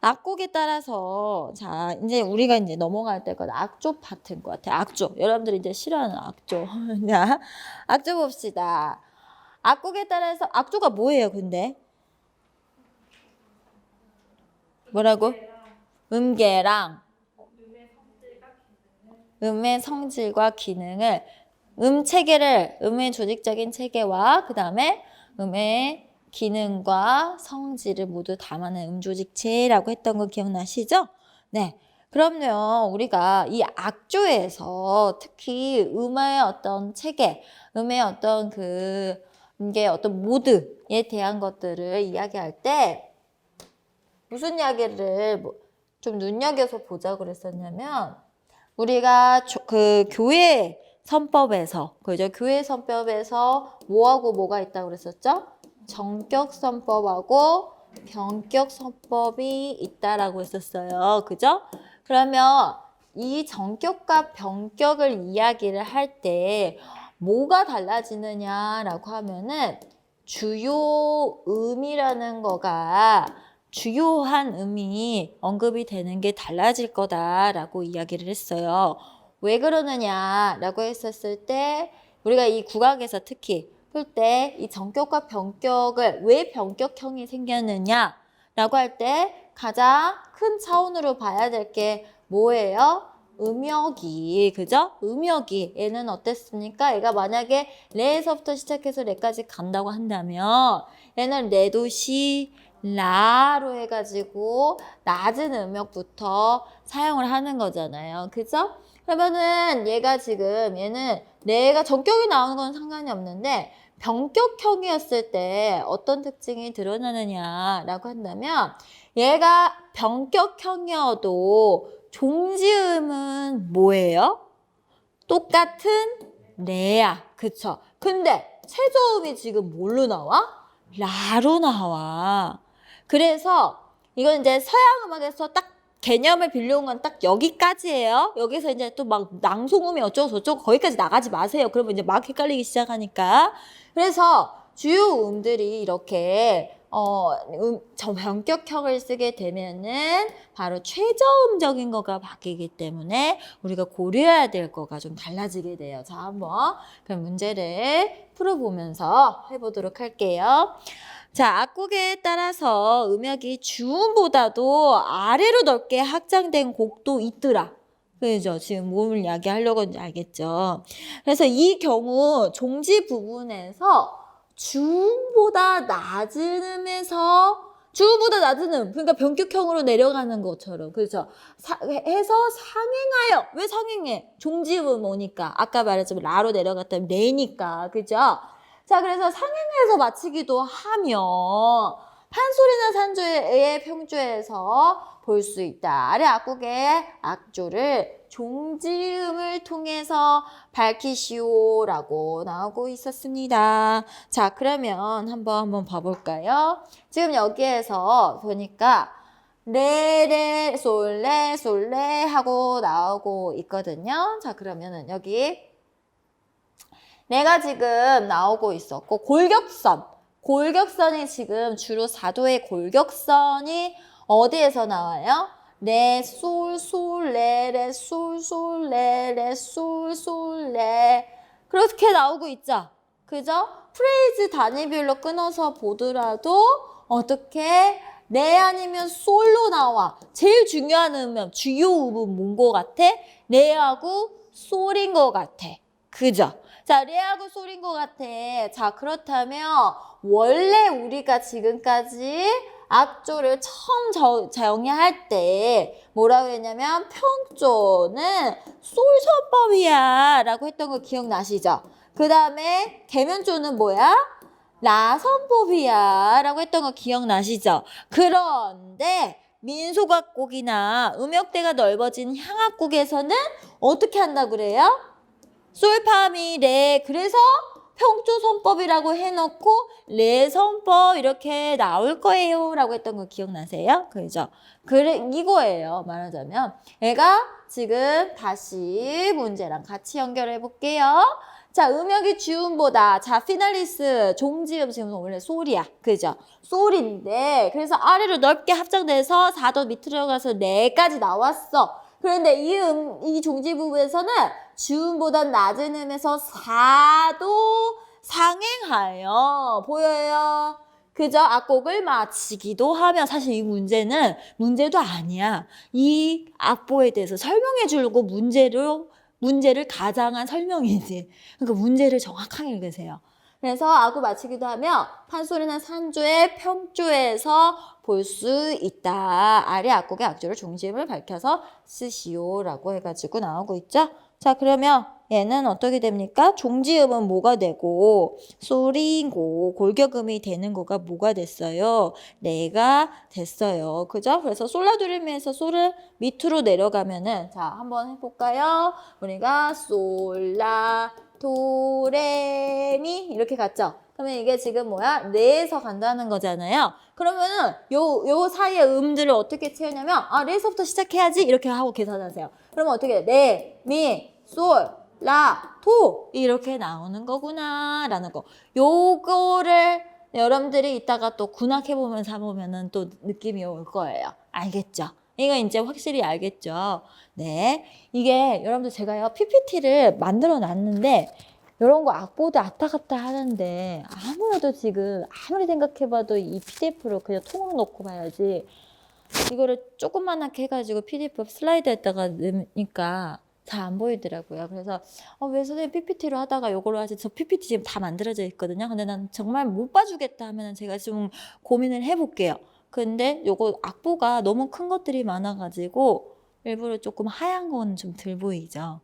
악곡에 따라서, 자, 이제 우리가 이제 넘어갈 때가 악조 파트인 것 같아요. 악조. 여러분들이 이제 싫어하는 악조. 자, 악조 봅시다. 악곡에 따라서, 악조가 뭐예요, 근데? 뭐라고? 음계랑 음의 성질과 기능을 음의 조직적인 체계와 그 다음에 음의 기능과 성질을 모두 담아낸 음조직체라고 했던 거 기억나시죠? 네. 그럼요, 우리가 이 악조에서 특히 음의 어떤 체계, 음의 어떤 이게 어떤 모드에 대한 것들을 이야기할 때 무슨 이야기를 좀 눈여겨서 보자고 그랬었냐면 우리가 그 교회 선법에서, 그죠? 교회 선법에서 뭐하고 뭐가 있다고 그랬었죠? 정격선법하고 병격선법이 있다라고 했었어요. 그죠? 그러면 이 정격과 병격을 이야기를 할 때 뭐가 달라지느냐라고 하면은 주요 음이라는 거가 주요한 음이 언급이 되는 게 달라질 거다라고 이야기를 했어요. 왜 그러느냐라고 했었을 때 우리가 이 국악에서 특히 풀 때 이 정격과 병격을 왜 병격형이 생겼느냐라고 할 때 가장 큰 차원으로 봐야 될 게 뭐예요? 음역이, 그죠? 음역이 얘는 어땠습니까? 얘가 만약에 레에서부터 시작해서 레까지 간다고 한다면 얘는 레도시 라로 해가지고 낮은 음역부터 사용을 하는 거잖아요. 그죠? 그러면은 얘는 레가 정격이 나오는 건 상관이 없는데 병격형이었을 때 어떤 특징이 드러나느냐라고 한다면 얘가 병격형이어도 종지음은 뭐예요? 똑같은 레야. 그쵸? 근데 최저음이 지금 뭘로 나와? 라로 나와. 그래서 이건 이제 서양 음악에서 딱 개념을 빌려온 건 딱 여기까지예요. 여기서 이제 또 막 낭송음이 어쩌고 저쩌고 거기까지 나가지 마세요. 그러면 이제 막 헷갈리기 시작하니까. 그래서 주요 음들이 이렇게 병격형을 쓰게 되면은 바로 최저음적인 거가 바뀌기 때문에 우리가 고려해야 될 거가 좀 달라지게 돼요. 자, 한번 그럼 문제를 풀어보면서 해보도록 할게요. 자, 악곡에 따라서 음역이 주음보다도 아래로 넓게 확장된 곡도 있더라. 그죠? 지금 뭘 이야기하려고 하는지 알겠죠? 그래서 이 경우 종지 부분에서 주음보다 낮은 음에서 주음보다 낮은 음, 그러니까 변격형으로 내려가는 것처럼, 그렇죠? 해서 상행하여. 왜 상행해? 종지음 오니까. 아까 말했지만 라로 내려갔다면 레니까, 그죠? 자, 그래서 상행해서 마치기도 하며 판소리나 산조의 평조에서 볼 수 있다. 아래 악곡의 악조를 종지음을 통해서 밝히시오라고 나오고 있었습니다. 자, 그러면 한번 봐볼까요? 지금 여기에서 보니까 레, 솔레, 솔레 하고 나오고 있거든요. 자, 그러면은 여기 내가 지금 나오고 있었고, 골격선이 지금 주로 4도의 골격선이 어디에서 나와요? 레, 솔, 솔, 레, 레, 솔, 솔, 레, 레, 솔, 솔, 레. 그렇게 나오고 있죠? 그죠? 프레이즈 단위별로 끊어서 보더라도 어떻게 레 아니면 솔로 나와. 제일 중요한 음은, 주요 음은 뭔 것 같아? 레하고 솔인 것 같아. 그죠? 자, 레하고 솔인 것 같아. 자, 그렇다면 원래 우리가 지금까지 악조를 처음 정의할 때 뭐라고 했냐면 평조는 솔선법이야 라고 했던 거 기억나시죠? 그 다음에 계면조는 뭐야? 라선법이야 라고 했던 거 기억나시죠? 그런데 민소각곡이나 음역대가 넓어진 향악곡에서는 어떻게 한다고 그래요? 솔파미 레. 그래서 평조선법이라고 해놓고 레선법 이렇게 나올 거예요 라고 했던 거 기억나세요? 그죠? 그래, 이거예요. 말하자면 얘가 지금 다시 문제랑 같이 연결해 볼게요. 자, 음역이 주음보다, 자, 피날리스 종지음 지금 원래 솔이야. 그죠? 솔인데 그래서 아래로 넓게 합정돼서 4도 밑으로 가서 레까지 나왔어. 그런데 이 종지 부분에서는 주음보다 낮은 음에서 4도 상행하여. 보여요? 그저 악곡을 마치기도 하며. 사실 이 문제는 문제도 아니야. 이 악보에 대해서 설명해 주려고 문제를 가장한 설명이지. 그러니까 문제를 정확하게 읽으세요. 그래서 악을 마치기도 하며 판소리나 산조의 평조에서 볼 수 있다. 아래 악곡의 악조를 종지음을 밝혀서 쓰시오라고 해가지고 나오고 있죠. 자, 그러면 얘는 어떻게 됩니까? 종지음은 뭐가 되고 솔이고 골격음이 되는 거가 뭐가 됐어요? 레가 됐어요. 그죠? 그래서 솔라도레미에서 솔을 밑으로 내려가면은 자, 한번 해볼까요? 우리가 솔라 도레미 이렇게 갔죠? 그러면 이게 지금 뭐야? 레에서 간다는 거잖아요. 그러면은 요 사이의 음들을 어떻게 채우냐면 레에서부터 시작해야지 이렇게 하고 계산하세요. 그러면 어떻게 레, 미, 솔, 라, 토 이렇게 나오는 거구나 라는 거. 요거를 여러분들이 이따가 또 군악해보면서 해보면은 또 느낌이 올 거예요. 알겠죠? 이거 이제 확실히 알겠죠? 네. 이게 여러분들 제가요, PPT를 만들어 놨는데, 이런 거 악보도 왔다 갔다 하는데, 아무래도 지금, 아무리 생각해봐도 이 PDF로 그냥 통으로 넣고 봐야지, 이거를 조그만하게 해가지고 PDF 슬라이드에다가 넣으니까 잘 안 보이더라고요. 그래서, 왜 선생님 PPT로 하다가 요걸로 하지? 저 PPT 지금 다 만들어져 있거든요. 근데 난 정말 못 봐주겠다 하면 제가 좀 고민을 해볼게요. 근데 요거 악보가 너무 큰 것들이 많아가지고 일부러 조금 하얀 건 좀 덜 보이죠.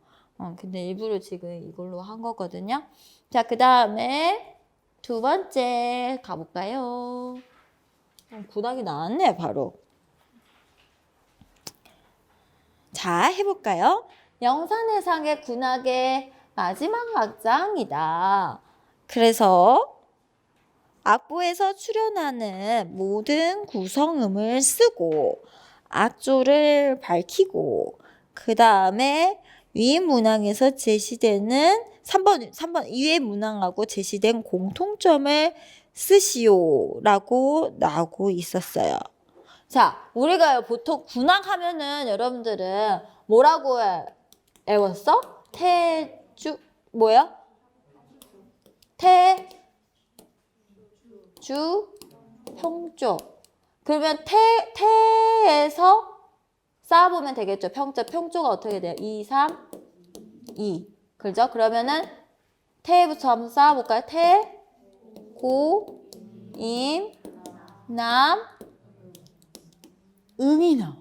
근데 일부러 지금 이걸로 한 거거든요. 자, 그 다음에 두 번째 가볼까요? 군악이 나왔네, 바로. 자, 해볼까요? 영산해상의 군악의 마지막 악장이다. 그래서 악보에서 출현하는 모든 구성음을 쓰고 악조를 밝히고 그 다음에 위 문항에서 제시되는 3번 이외 문항하고 제시된 공통점을 쓰시오라고 나오고 있었어요. 자, 우리가 보통 군악하면은 여러분들은 뭐라고 외웠어? 뭐야? 주, 평조. 그러면 태에서 쌓아보면 되겠죠. 평조가 어떻게 돼요? 2, 3, 2. 그죠? 그러면은 태부터 한번 쌓아볼까요? 태, 고, 임, 남, 응이 나와.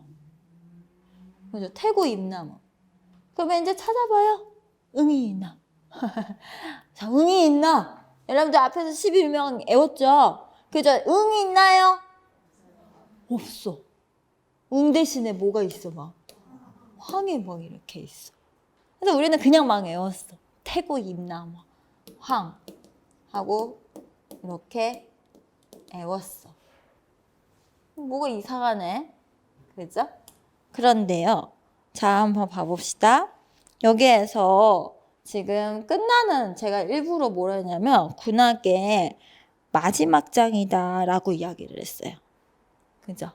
그죠? 태고, 임, 남. 그러면 이제 찾아봐요. 응이 있나? 자, 응이 있나? 여러분들 앞에서 11명 애웠죠? 그죠? 응이 있나요? 없어. 응 대신에 뭐가 있어, 막. 황이 막 이렇게 있어. 그래서 우리는 그냥 막 외웠어. 태고, 임나, 뭐. 황. 하고, 이렇게 외웠어. 뭐가 이상하네. 그죠? 그런데요. 자, 한번 봐봅시다. 여기에서 지금 끝나는, 제가 일부러 뭐라 했냐면, 군악의 마지막 장이다 라고 이야기를 했어요. 그죠?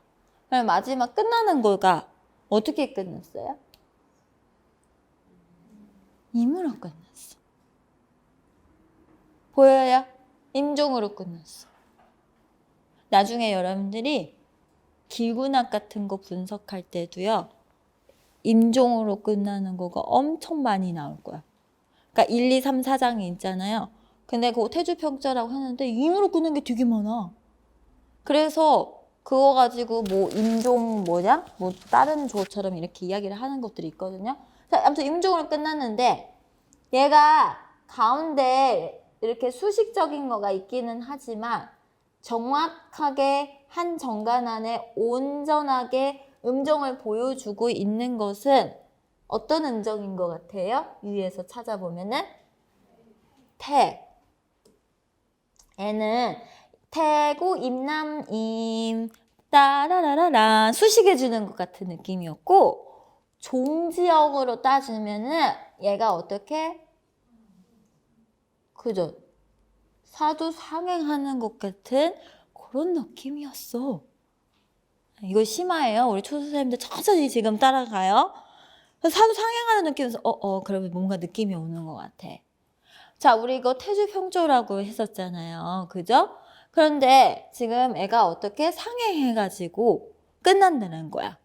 그럼 마지막 끝나는 거가 어떻게 끝났어요? 임으로 끝났어. 보여요? 임종으로 끝났어. 나중에 여러분들이 기군학 같은 거 분석할 때도요. 임종으로 끝나는 거가 엄청 많이 나올 거야. 그러니까 1, 2, 3, 4장이 있잖아요. 근데 그거 태주평자라고 하는데 임으로 끝난 게 되게 많아. 그래서 그거 가지고 뭐 임종 뭐냐? 뭐 다른 조처럼 이렇게 이야기를 하는 것들이 있거든요. 자, 아무튼 임종으로 끝났는데 얘가 가운데 이렇게 수식적인 거가 있기는 하지만 정확하게 한 정관 안에 온전하게 음정을 보여주고 있는 것은 어떤 음정인 것 같아요? 위에서 찾아보면은 태. 얘는 태고 임남임 따라라라라 수식해주는 것 같은 느낌이었고 종지역으로 따지면은 얘가 어떻게? 그죠? 사도 상행하는 것 같은 그런 느낌이었어. 이거 심화예요. 우리 초수생님들 천천히 지금 따라가요. 사도 상행하는 느낌에서 그러면 뭔가 느낌이 오는 것 같아. 자, 우리 이거 태주평조라고 했었잖아요. 그죠? 그런데 지금 애가 어떻게 상행해가지고 끝난다는 거야.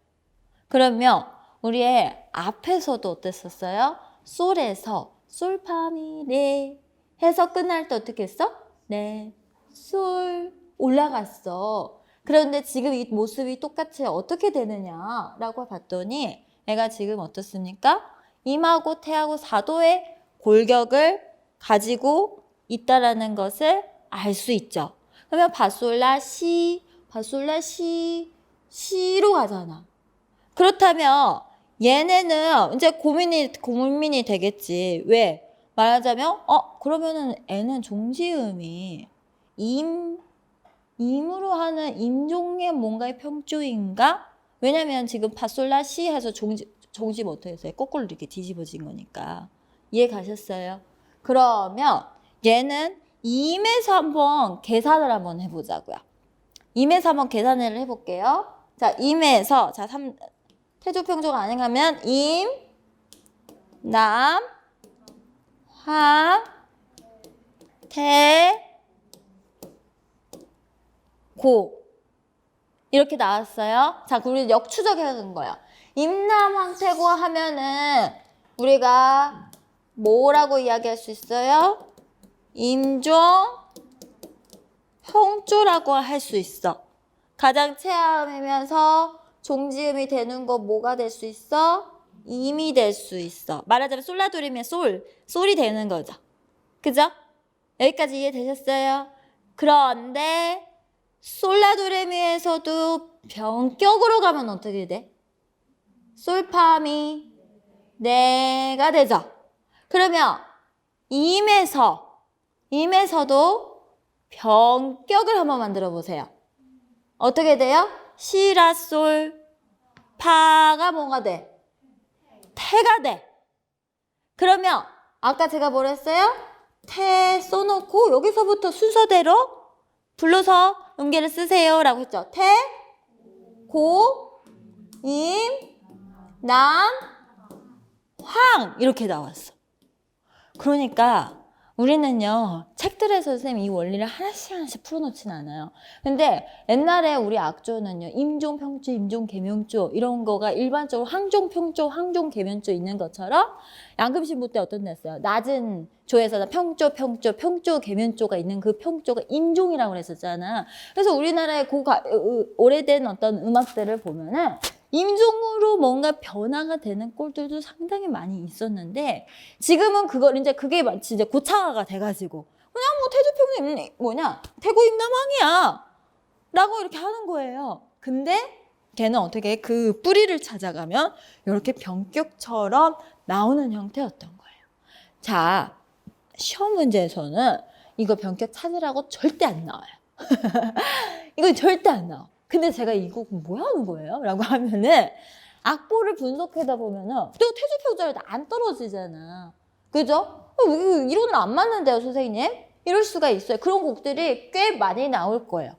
그러면 우리의 앞에서도 어땠었어요? 솔에서 솔파미레 해서 끝날 때 어떻게 했어? 네, 솔 올라갔어. 그런데 지금 이 모습이 똑같이 어떻게 되느냐라고 봤더니 애가 지금 어떻습니까? 임하고 태하고 사도의 골격을 가지고 있다라는 것을 알 수 있죠. 그러면 바솔라 시, 바솔라 시, 시로 가잖아. 그렇다면 얘네는 이제 고민이 되겠지. 왜? 말하자면 그러면은 애는 종지음이 임으로 하는 임종의 뭔가의 평조인가? 왜냐면 지금 파솔라 시 해서 종지 어떻게 했어요? 거꾸로 이렇게 뒤집어진 거니까. 이해 가셨어요? 그러면 얘는 임에서 한번 계산을 한번 해보자고요. 임에서 한번 계산을 해볼게요. 자, 임에서 자, 태조평조가 아닌가면 임, 남, 하, 태, 고 이렇게 나왔어요. 자, 우리 역추적해는 거예요. 임남, 황태고 하면은 우리가 뭐라고 이야기할 수 있어요? 임종, 평조라고 할 수 있어. 가장 최하음이면서 종지음이 되는 거 뭐가 될 수 있어? 임이 될 수 있어. 말하자면 솔라도리면 솔이 되는 거죠. 그죠? 여기까지 이해되셨어요? 그런데 솔라도레미에서도 변격으로 가면 어떻게 돼? 솔파미 네가 되죠. 그러면 임에서도 변격을 한번 만들어 보세요. 어떻게 돼요? 시라솔 파가 뭐가 돼? 태가 돼. 그러면 아까 제가 뭐라 했어요? 태 써놓고 여기서부터 순서대로 불러서 음계를 쓰세요 라고 했죠. 태, 고, 임, 남, 황 이렇게 나왔어. 그러니까 우리는요, 책들에서 선생님 이 원리를 하나씩 하나씩 풀어놓진 않아요. 근데 옛날에 우리 악조는요, 임종, 평조, 임종, 계명조 이런 거가 일반적으로 항종, 평조, 항종, 계명조 있는 것처럼 양금신부 때 어떤 데였어요? 낮은 조에서 평조, 평조, 평조, 계명조가 있는 그 평조가 임종이라고 그랬었잖아. 그래서 우리나라의 오래된 어떤 음악들을 보면은 임종으로 뭔가 변화가 되는 꼴들도 상당히 많이 있었는데 지금은 그걸 이제 그게 마치 이제 고차가 돼가지고 그냥 뭐 태조평도 뭐냐 태고 임남왕이야 라고 이렇게 하는 거예요. 근데 걔는 어떻게 그 뿌리를 찾아가면 이렇게 병격처럼 나오는 형태였던 거예요. 자, 시험 문제에서는 이거 병격 찾으라고 절대 안 나와요. 이건 절대 안 나와. 근데 제가 이거 뭐 하는 거예요? 라고 하면은 악보를 분석하다 보면은 또 태조평조를 안 떨어지잖아. 그죠? 이론을 안 맞는데요, 선생님? 이럴 수가 있어요. 그런 곡들이 꽤 많이 나올 거예요.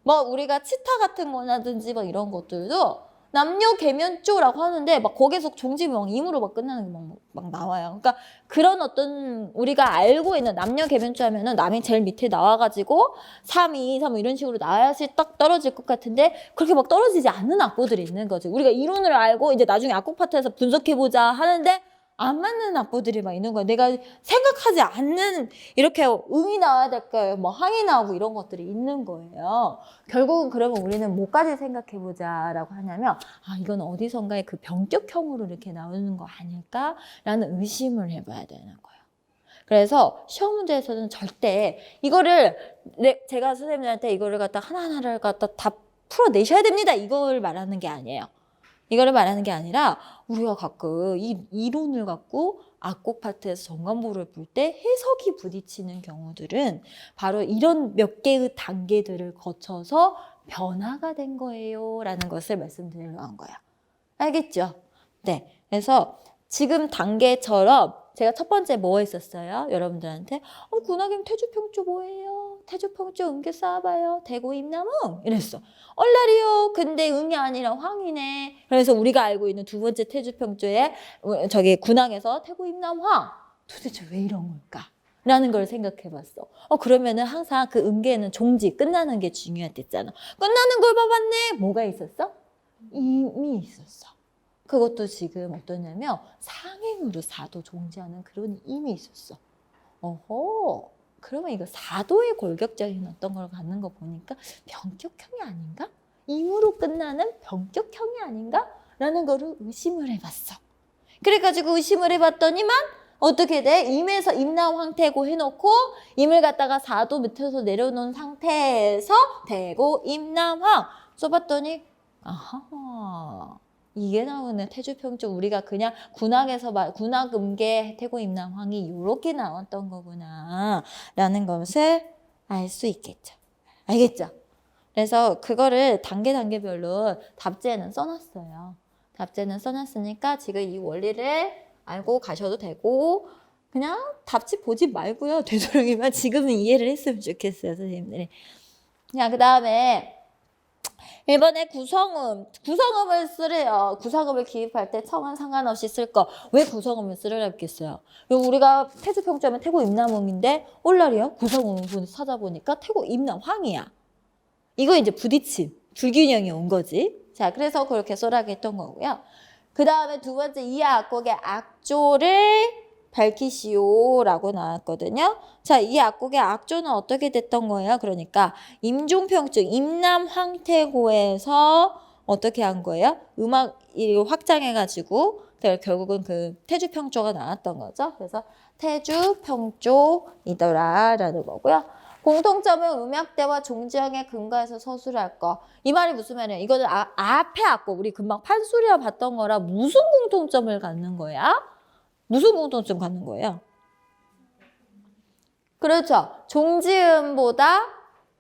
뭐 우리가 치타 같은 거라든지 막 이런 것들도 남녀 계면조라고 하는데 막 거기서 종집이 막 임으로 막 끝나는 게 막 나와요. 그러니까 그런 어떤 우리가 알고 있는 남녀 계면조 하면은 남이 제일 밑에 나와가지고 3, 2, 3 이런 식으로 나와야지 딱 떨어질 것 같은데 그렇게 막 떨어지지 않는 악보들이 있는 거지. 우리가 이론을 알고 이제 나중에 악곡 파트에서 분석해보자 하는데 안 맞는 악보들이 막 있는 거야. 내가 생각하지 않는 이렇게 음이 나와야 될까요? 뭐 항이 나오고 이런 것들이 있는 거예요. 결국은 그러면 우리는 뭐까지 생각해보자라고 하냐면 아 이건 어디선가에 그 병격형으로 이렇게 나오는 거 아닐까라는 의심을 해봐야 되는 거예요. 그래서 시험 문제에서는 절대 이거를 제가 선생님들한테 이거를 갖다 하나하나를 갖다 다 풀어내셔야 됩니다. 이걸 말하는 게 아니에요. 이거를 말하는 게 아니라 우리가 가끔 이 이론을 갖고 악곡 파트에서 정관보를 볼 때 해석이 부딪히는 경우들은 바로 이런 몇 개의 단계들을 거쳐서 변화가 된 거예요 라는 것을 말씀드리려고 한 거예요. 알겠죠? 네. 그래서 지금 단계처럼 제가 첫 번째 뭐 했었어요? 여러분들한테 군하겸 태조평조 뭐예요? 태조평조 음계 쌓아봐요. 대고 임남흥 이랬어. 얼라리요. 근데 응이 아니라 황이네. 그래서 우리가 알고 있는 두 번째 태조평조에 저기 군항에서 태고 임남황. 도대체 왜 이런 걸까? 라는 걸 생각해 봤어. 그러면은 항상 그 음계에는 종지 끝나는 게 중요했댔잖아. 끝나는 걸 봐봤네. 뭐가 있었어? 임이 있었어. 그것도 지금 어떠냐면 상행으로 사도 종지하는 그런 임이 있었어. 어허. 그러면 이거 사도의 골격적인 어떤 걸 갖는 거 보니까 병격형이 아닌가? 임으로 끝나는 병격형이 아닌가? 라는 거를 의심을 해봤어. 그래가지고 의심을 해봤더니만 어떻게 돼? 임에서 임나온 황태고 해놓고 임을 갖다가 사도 밑에서 내려놓은 상태에서 대고 임남황 써봤더니 아하 이게 나오네. 태조평조 우리가 그냥 군악에서 군악음계 태고 임남황이 이렇게 나왔던 거구나 라는 것을 알 수 있겠죠. 알겠죠? 그래서 그거를 단계별로 답지에는 써놨어요. 답지에는 써놨으니까 지금 이 원리를 알고 가셔도 되고 그냥 답지 보지 말고요. 되도록이면 지금은 이해를 했으면 좋겠어요. 선생님들이. 자, 그 다음에 1번에 구성음을 쓰래요. 구성음을 기입할 때 청은 상관없이 쓸 거. 왜 구성음을 쓰려고 했겠어요? 우리가 태조평조하면 태고 임남흥인데 올라리요? 구성음을 찾아보니까 태고 임남황이야. 이거 이제 부딪힘, 불균형이 온 거지. 자, 그래서 그렇게 써라고 했던 거고요. 그 다음에 두 번째 이하 악곡의 악조를 밝히시오라고 나왔거든요. 자, 이 악곡의 악조는 어떻게 됐던 거예요? 그러니까 임종평증, 임남황태고에서 어떻게 한 거예요? 음악 확장해가지고 결국은 그 태주평조가 나왔던 거죠. 그래서 태주평조이더라라는 거고요. 공통점은 음역대와 종지형에 근거해서 서술을 할 거. 이 말이 무슨 말이에요? 이거는 앞에 악곡, 우리 금방 판소리와 봤던 거라 무슨 공통점을 갖는 거야? 무슨 공통점 갖는 거예요? 그렇죠. 종지음보다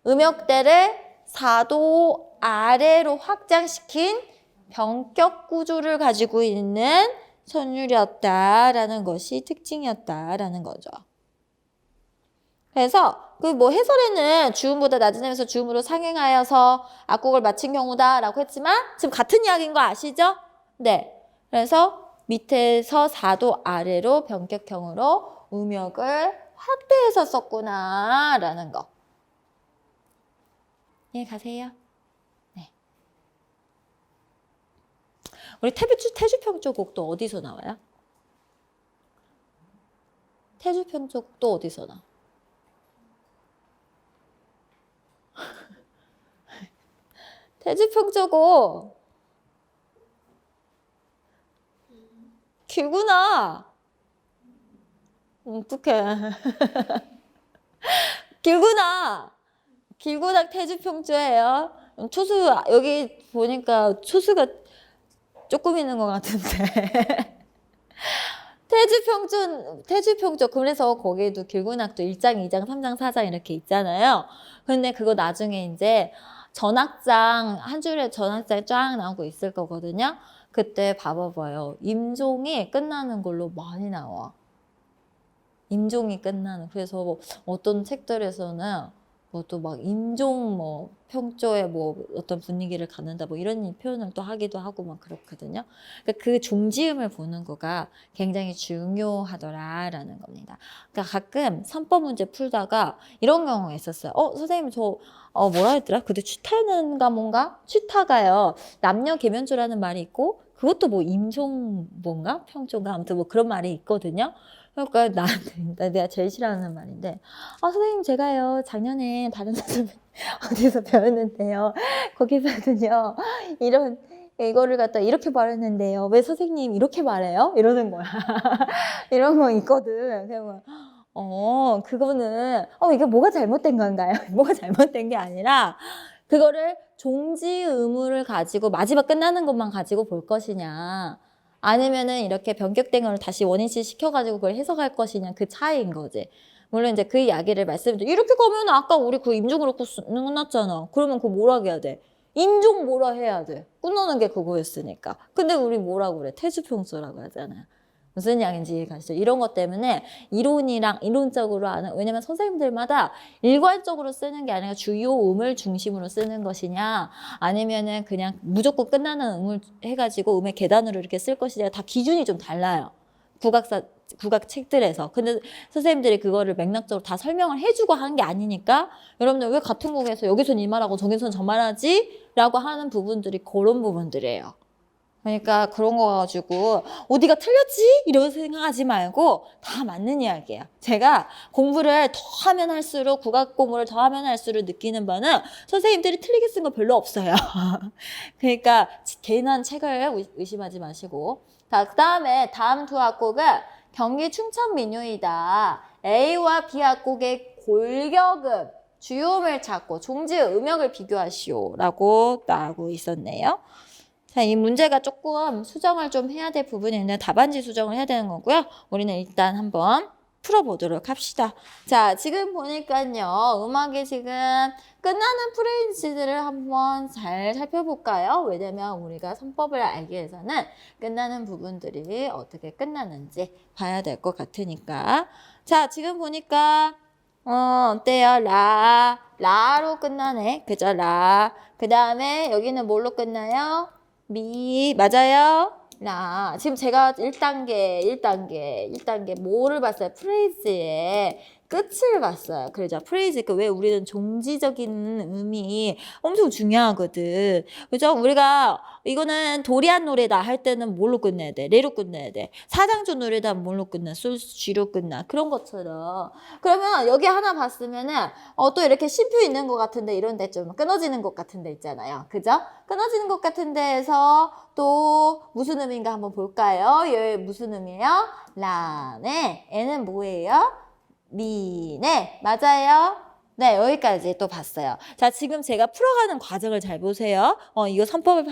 음역대를 4도 아래로 확장시킨 병격 구조를 가지고 있는 선율이었다라는 것이 특징이었다라는 거죠. 그래서 그 뭐 해설에는 주음보다 낮은 음에서 주음으로 상행하여서 악곡을 마친 경우다라고 했지만 지금 같은 이야기인 거 아시죠? 네. 그래서 밑에서 4도 아래로 병격형으로 음역을 확대해서 썼구나 라는 거. 이해 가세요? 네. 우리 태주평조곡도 어디서 나와요? 태주평조곡도 어디서 나와? 태주평조곡 길구나. 어떡해. 길구나. 길구나 태주평조예요. 초수 여기 보니까 초수가 조금 있는 것 같은데. 태주평조 그래서 거기에도 길군학도 1장, 2장, 3장, 4장 이렇게 있잖아요. 근데 그거 나중에 이제 전학장 한 줄에 전학장이 쫙 나오고 있을 거거든요. 그때 봐봐요. 임종이 끝나는 걸로 많이 나와. 임종이 끝나는. 그래서 뭐 어떤 책들에서는 뭐 또 막 임종 뭐 평조에 뭐 어떤 분위기를 갖는다 뭐 이런 표현을 또 하기도 하고 막 그렇거든요. 그러니까 그 종지음을 보는 거가 굉장히 중요하더라라는 겁니다. 그러니까 가끔 선법 문제 풀다가 이런 경우가 있었어요. 선생님 저 뭐라 했더라? 그때 취타는가 뭔가? 취타가요. 남녀 계면조라는 말이 있고 그것도 뭐 임종 뭔가? 평조인가? 아무튼 뭐 그런 말이 있거든요. 그러니까 나한테 내가 제일 싫어하는 말인데 선생님 제가요 작년에 다른 선생님 어디서 배웠는데요 거기서는요 이거를 갖다 이렇게 말했는데요 왜 선생님 이렇게 말해요? 이러는 거야. 이런 거 있거든. 그래서 그거는 이게 뭐가 잘못된 건가요? 뭐가 잘못된 게 아니라 그거를 종지 의무를 가지고 마지막 끝나는 것만 가지고 볼 것이냐 아니면은 이렇게 변격된 걸 다시 원인시 시켜가지고 그걸 해석할 것이냐 그 차이인 거지. 물론 이제 그 이야기를 말씀드려. 이렇게 가면 아까 우리 그 임종으로 끝났잖아. 그러면 그거 뭐라 해야 돼? 임종 뭐라 해야 돼? 끝나는 게 그거였으니까. 근데 우리 뭐라고 그래? 태주평소라고 하잖아. 무슨 양인지 이해가시죠? 이런 것 때문에 이론적으로 아는, 왜냐면 선생님들마다 일괄적으로 쓰는 게 아니라 주요 음을 중심으로 쓰는 것이냐, 아니면은 그냥 무조건 끝나는 음을 해가지고 음의 계단으로 이렇게 쓸 것이냐, 다 기준이 좀 달라요. 국악 책들에서. 근데 선생님들이 그거를 맥락적으로 다 설명을 해주고 하는 게 아니니까 여러분들 왜 같은 곡에서 여기선 이 말하고 저기선 저 말하지? 라고 하는 부분들이 그런 부분들이에요. 그러니까 그런 거 가지고 어디가 틀렸지? 이런 생각하지 말고 다 맞는 이야기예요. 제가 공부를 더 하면 할수록 국악 공부를 더 하면 할수록 느끼는 바는 선생님들이 틀리게 쓴 거 별로 없어요. 그러니까 괜한 책을 의심하지 마시고. 자, 그다음에 다음 두 악곡은 경기 춘천 민요이다. A와 B 악곡의 골격음, 주요음을 찾고 종지의 음역을 비교하시오라고 나오고 있었네요. 자, 이 문제가 조금 수정을 좀 해야 될 부분이 있는데 답안지 수정을 해야 되는 거고요. 우리는 일단 한번 풀어보도록 합시다. 자, 지금 보니까요. 음악이 지금 끝나는 프레이즈들을 한번 잘 살펴볼까요? 왜냐면 우리가 선법을 알기 위해서는 끝나는 부분들이 어떻게 끝나는지 봐야 될 것 같으니까. 자, 지금 보니까 어때요? 라로 끝나네. 그죠? 라. 그 다음에 여기는 뭘로 끝나요? 미, 맞아요? 라. 지금 제가 1단계 뭐를 봤어요? 프레이즈의 끝을 봤어요. 그러죠. 프레이즈, 왜 우리는 종지적인 음이 엄청 중요하거든. 그죠? 우리가 이거는 도리안 노래다 할 때는 뭘로 끝내야 돼? 레로 끝내야 돼. 사장조 노래다 뭘로 끝나? 솔, 쥐로 끝나. 그런 것처럼. 그러면 여기 하나 봤으면은 또 이렇게 쉼표 있는 것 같은데 이런 데 좀 끊어지는 것 같은 데 있잖아요. 그죠? 끊어지는 것 같은 데에서 또 무슨 의미인가 한번 볼까요? 얘 무슨 의미예요? 라네. 애는 뭐예요? 미네. 맞아요? 네, 여기까지 또 봤어요. 자, 지금 제가 풀어가는 과정을 잘 보세요. 이거 선법을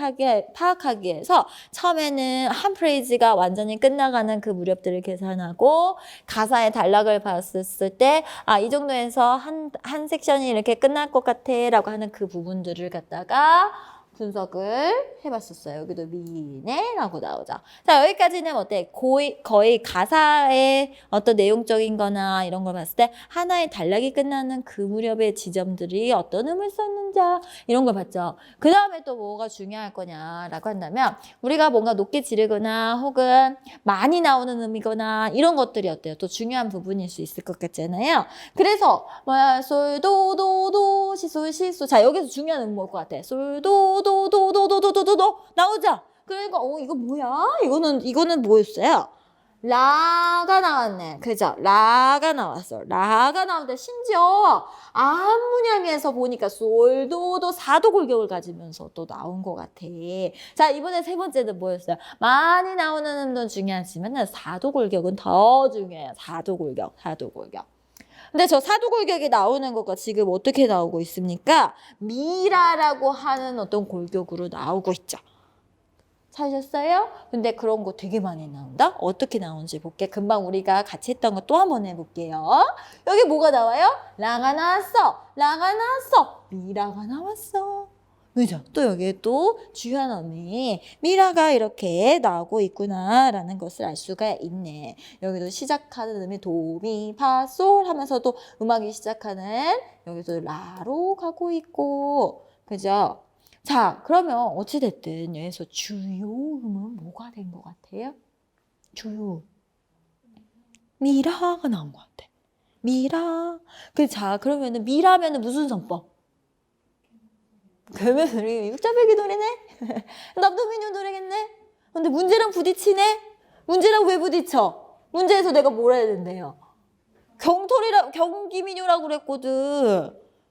파악하기 위해서 처음에는 한 프레이즈가 완전히 끝나가는 그 무렵들을 계산하고 가사의 단락을 봤을 때 이 정도에서 한 섹션이 이렇게 끝날 것 같아 라고 하는 그 부분들을 갖다가 분석을 해봤었어요. 여기도 미네라고 나오죠. 자, 여기까지는 어때? 거의 가사의 어떤 내용적인 거나 이런 걸 봤을 때 하나의 단락이 끝나는 그 무렵의 지점들이 어떤 의미를 썼는지 이런 걸 봤죠. 그 다음에 또 뭐가 중요할 거냐라고 한다면 우리가 뭔가 높게 지르거나 혹은 많이 나오는 의미거나 이런 것들이 어때요? 또 중요한 부분일 수 있을 것 같잖아요. 그래서 뭐야 솔도도도 시솔 자 여기서 중요한 의미 뭘 것 같아? 솔도도도도도도도도 나오죠. 그러니까 이거 뭐야? 이거는 뭐였어요? 라가 나왔네. 그죠? 라가 나왔어. 라가 나오는데 심지어 앞문양에서 보니까 솔도도 사도 골격을 가지면서 또 나온 것 같아. 자, 이번에 세 번째는 뭐였어요? 많이 나오는 음도 중요하지만 사도 골격은 더 중요해요. 사도 골격. 근데 저 사도 골격이 나오는 거가 지금 어떻게 나오고 있습니까? 미라라고 하는 어떤 골격으로 나오고 있죠. 찾으셨어요? 근데 그런 거 되게 많이 나온다? 어떻게 나오는지 볼게. 금방 우리가 같이 했던 거 또 한 번 해볼게요. 여기 뭐가 나와요? 라가 나왔어. 미라가 나왔어. 그죠? 또 여기에 또 주요한 어미 미라가 이렇게 나오고 있구나라는 것을 알 수가 있네. 여기도 시작하는 음이 도미파솔 하면서도 음악이 시작하는 여기도 라로 가고 있고 그죠? 자, 그러면 어찌됐든 여기서 주요음은 뭐가 된 것 같아요? 주요. 미라가 나온 것 같아. 미라. 자, 그러면은 미라면은 무슨 선법? 그러면 우리 육자배기 노래네? 남도민요 노래겠네? 근데 문제랑 부딪히네? 문제랑 왜 부딪혀? 문제에서 내가 뭘 해야 된대요? 경기민요라고 그랬거든.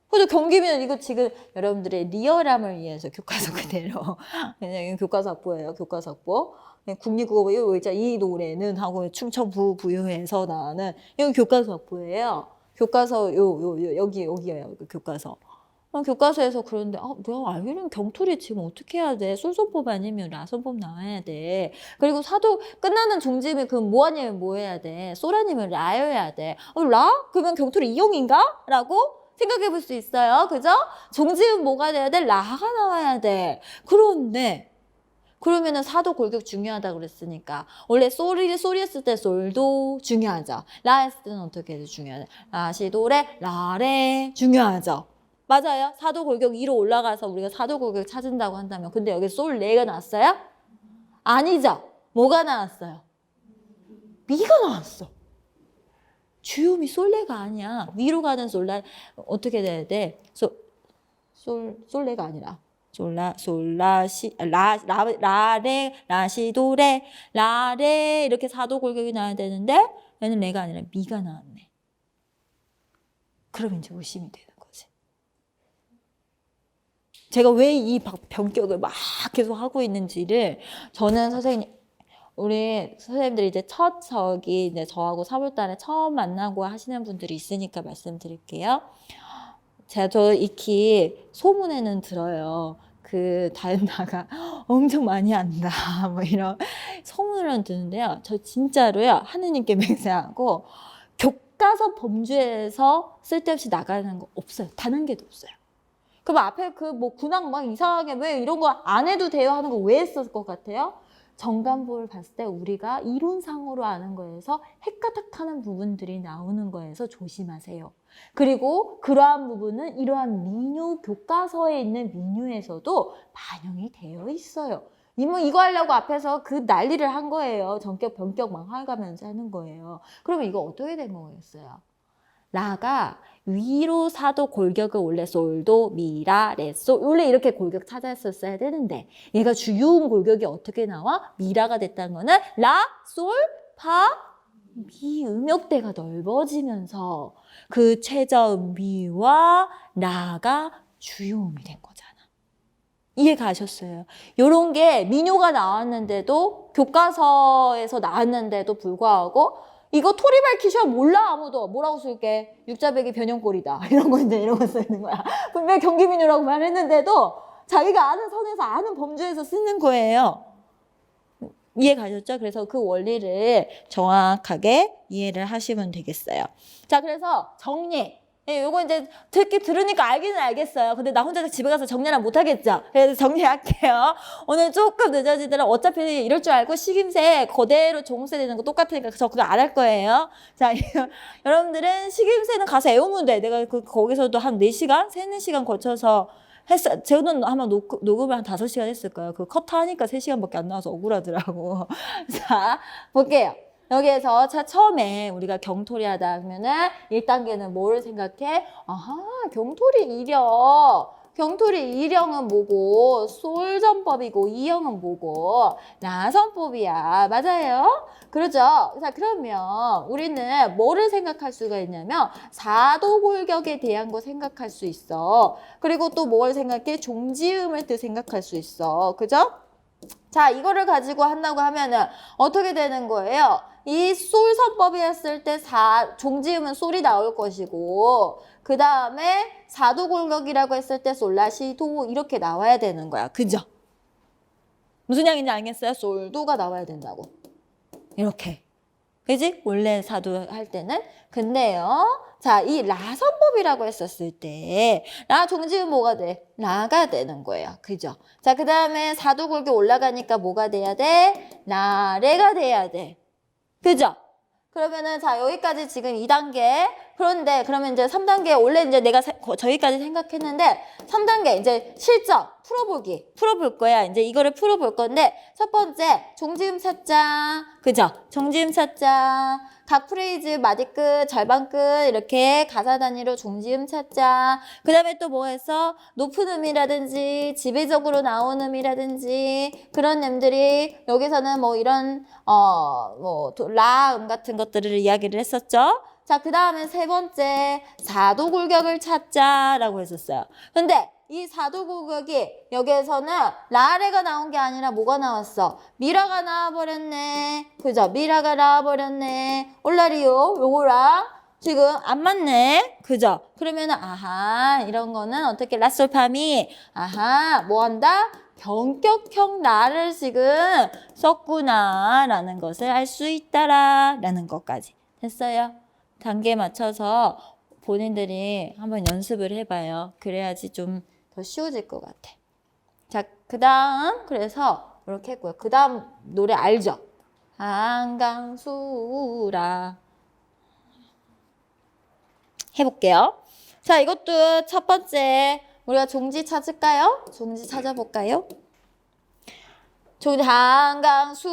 그래서 경기민요 이거 지금 여러분들의 리얼함을 위해서 교과서 그대로 그냥 교과서 확보예요. 교과서 확보. 국립국어 이 노래는 하고 충청부 부유에서 나는 이거 교과서 확보예요. 교과서 여기예요. 교과서. 교과서에서 그런데 뭐야 알기로는 경토리 지금 어떻게 해야 돼? 솔선법 아니면 라선법 나와야 돼. 그리고 사도 끝나는 종지음이 그럼 뭐 아니면 뭐 해야 돼? 솔 아니면 라여야 돼. 라? 그러면 경토리 이용인가? 라고 생각해 볼 수 있어요. 그죠? 종지음 뭐가 돼야 돼? 라가 나와야 돼. 그런데 그러면은 사도 골격 중요하다 그랬으니까 원래 솔이었을 때 솔도 중요하죠. 라 했을 때는 어떻게 해도 중요하죠. 라시도레 라레 중요하죠. 맞아요. 사도 골격 2로 올라가서 우리가 사도 골격 찾은다고 한다면 근데 여기 솔 레가 나왔어요? 아니죠. 뭐가 나왔어요? 미가 나왔어. 주음이 솔레가 아니야. 위로 가는 솔라 어떻게 돼야 돼? 솔레가 아니라 라레 라시도레 라레 이렇게 사도 골격이 나와야 되는데 얘는 레가 아니라 미가 나왔네. 그러면 이제 의심이 되는 거지. 제가 왜 이 변격을 막 계속 하고 있는지를 저는 우리 선생님들이 이제 이제 저하고 3월달에 처음 만나고 하시는 분들이 있으니까 말씀드릴게요. 저 익히 소문에는 들어요. 그 다현아가 엄청 많이 안다 뭐 이런 소문을 듣는데요. 저 진짜로요 하느님께 맹세하고 교과서 범주에서 쓸데없이 나가는 거 없어요. 단 한 개도 없어요. 그럼 앞에 근황 막 이상하게 왜 이런 거 안 해도 돼요 하는 거 왜 했을 것 같아요? 정관보를 봤을 때 우리가 이론상으로 아는 거에서 헷가닥하는 부분들이 나오는 거에서 조심하세요. 그리고 그러한 부분은 이러한 민요 교과서에 있는 민요에서도 반영이 되어 있어요. 이거 하려고 앞에서 그 난리를 한 거예요. 전격 변격 막 해가면서 하는 거예요. 그러면 이거 어떻게 된 거겠어요? 라가 위로 사도 골격을 원래 솔도 미라 레솔 원래 이렇게 골격 찾아했었어야 되는데 얘가 주요음 골격이 어떻게 나와? 미라가 됐다는 거는 라, 솔, 파, 미 음역대가 넓어지면서 그 최저음 미와 라가 주요음이 된 거잖아. 이해 가셨어요? 요런 게 민요가 나왔는데도 교과서에서 나왔는데도 불구하고 이거 토리 밝히셔 몰라 아무도. 뭐라고 쓸게? 육자백이 변형꼴이다. 이런 거 쓰는 거야. 분명 경기민요라고 말했는데도 자기가 아는 선에서 아는 범주에서 쓰는 거예요. 이해 가셨죠? 그래서 그 원리를 정확하게 이해를 하시면 되겠어요. 자, 그래서 정리. 예, 요거 이제 들으니까 알기는 알겠어요. 근데 나 혼자 집에 가서 정리는 못하겠죠? 그래서 정리할게요. 오늘 조금 늦어지더라도 어차피 이럴 줄 알고 식임새 그대로 종세 되는 거 똑같으니까 저 그거 안 할 거예요. 자, 여러분들은 식임새는 가서 애우면 돼. 내가 거기서도 한 4시간? 3, 4시간 거쳐서 했어. 저는 아마 녹음을 한 5시간 했을 거예요. 그 컷하니까 3시간밖에 안 나와서 억울하더라고. 자, 볼게요. 여기에서 처음에 우리가 경토리 하다 그러면은 1단계는 뭐를 생각해? 아하, 경토리 이령. 경토리 이령은 뭐고, 솔전법이고, 이형은 뭐고, 나선법이야. 맞아요? 그러죠? 자, 그러면 우리는 뭐를 생각할 수가 있냐면, 사도골격에 대한 거 생각할 수 있어. 그리고 또 뭘 생각해? 종지음을 또 생각할 수 있어. 그죠? 자, 이거를 가지고 한다고 하면은 어떻게 되는 거예요? 이 솔선법이었을 때 종지음은 솔이 나올 것이고 그 다음에 사도골격이라고 했을 때 솔라시도 이렇게 나와야 되는 거야. 그죠? 무슨 양인지 알겠어요? 솔도가 나와야 된다고. 이렇게. 그지? 원래 사도 할 때는. 근데요. 자, 이 라선법이라고 했었을 때, 라 종지은 뭐가 돼? 라가 되는 거예요. 그죠? 자, 그 다음에 사도골격 올라가니까 뭐가 돼야 돼? 라레가 돼야 돼. 그죠? 그러면은, 자, 여기까지 지금 2단계. 그런데, 그러면 이제 3단계, 원래 이제 내가 저기까지 생각했는데, 3단계, 이제 실전, 풀어볼 거야. 이제 이거를 풀어볼 건데, 첫 번째, 종지음 찾자. 그죠? 종지음 찾자. 각 프레이즈, 마디끝, 절반끝, 이렇게 가사 단위로 종지음 찾자. 그 다음에 또 뭐 했어? 높은 음이라든지, 지배적으로 나온 음이라든지, 그런 음들이, 여기서는 뭐 이런, 라 음 같은 것들을 이야기를 했었죠. 자, 그 다음에 세 번째, 사도골격을 찾자라고 했었어요. 근데 이 사도골격이 여기에서는 라레가 나온 게 아니라 뭐가 나왔어? 미라가 나와버렸네. 그죠? 미라가 나와버렸네. 올라리요. 요거랑 지금 안 맞네. 그죠? 그러면은 아하, 이런 거는 어떻게 라솔파미 아하, 뭐 한다? 변격형 라를 지금 썼구나 라는 것을 알 수 있다라 라는 것까지 됐어요. 단계에 맞춰서 본인들이 한번 연습을 해봐요. 그래야지 좀 더 쉬워질 것 같아. 자, 그 다음 그래서 이렇게 했고요. 그 다음 노래 알죠? 한강수라 해볼게요. 자, 이것도 첫 번째 우리가 종지 찾을까요? 종지 찾아볼까요? 종지 한강수라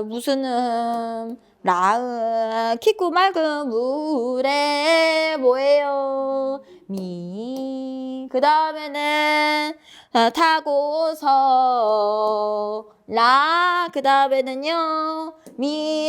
무슨 라은 깊고 맑은 물에 뭐예요? 그 다음에는 타고서 그 다음에는요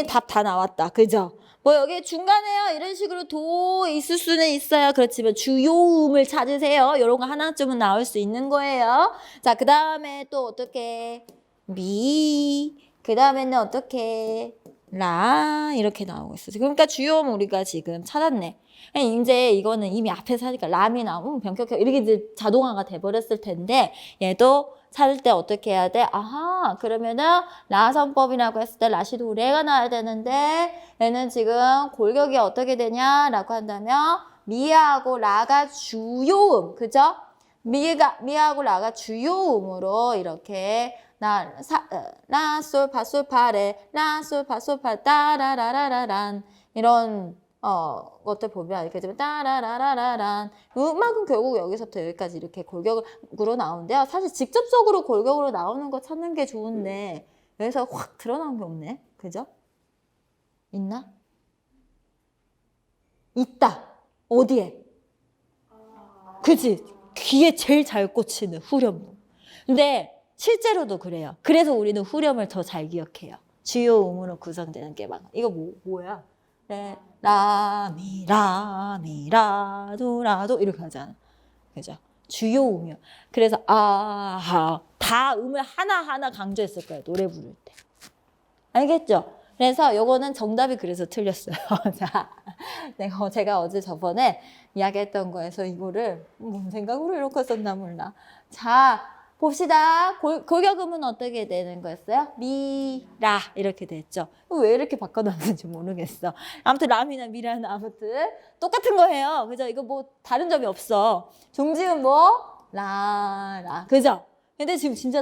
답 다 나왔다. 그죠? 뭐 여기 중간에요 이런 식으로 도 있을 수는 있어요. 그렇지만 주요음을 찾으세요. 이런 거 하나쯤은 나올 수 있는 거예요. 자, 그 다음에 또 어떻게 그 다음에는 어떻게 라 이렇게 나오고 있어요. 그러니까 주요음 우리가 지금 찾았네. 이제 이거는 이미 앞에서 하니까 람이 나오면 변격형 이렇게 이제 자동화가 돼버렸을 텐데 얘도 찾을 때 어떻게 해야 돼? 아하, 그러면은 라선법이라고 했을 때 라시도 레가 나와야 되는데 얘는 지금 골격이 어떻게 되냐라고 한다면 미하고 라가 주요음, 그죠? 미하고 라가 주요음으로 이렇게 라, 솔, 파, 솔, 파레, 라, 솔, 파, 솔, 파, 따라라라라란 이런 것들 보면 이렇게 되면 따라라라란 음악은 결국 여기서부터 여기까지 이렇게 골격으로 나오는데요. 사실 직접적으로 골격으로 나오는 거 찾는 게 좋은데 여기서 확 드러나는 게 없네. 그죠? 있나? 있다. 어디에? 그치? 귀에 제일 잘 꽂히는 후렴. 근데 실제로도 그래요. 그래서 우리는 후렴을 더 잘 기억해요. 주요 음으로 구성되는 게 많아. 이거 뭐야? 네, 라도 이렇게 하잖아. 그죠? 주요 음이요. 그래서 다 음을 하나하나 강조했을 거예요. 노래 부를 때. 알겠죠? 그래서 요거는 정답이 그래서 틀렸어요. 자, 제가 어제 저번에 이야기했던 거에서 이거를 뭔 생각으로 이렇게 썼나 몰라. 자, 봅시다. 골격음은 어떻게 되는 거였어요? 미, 라 이렇게 됐죠. 왜 이렇게 바꿔놨는지 모르겠어. 아무튼 라미나 미라는 아무튼 똑같은 거예요. 그죠? 이거 뭐 다른 점이 없어. 중지음 뭐? 라. 그죠? 근데 지금 진짜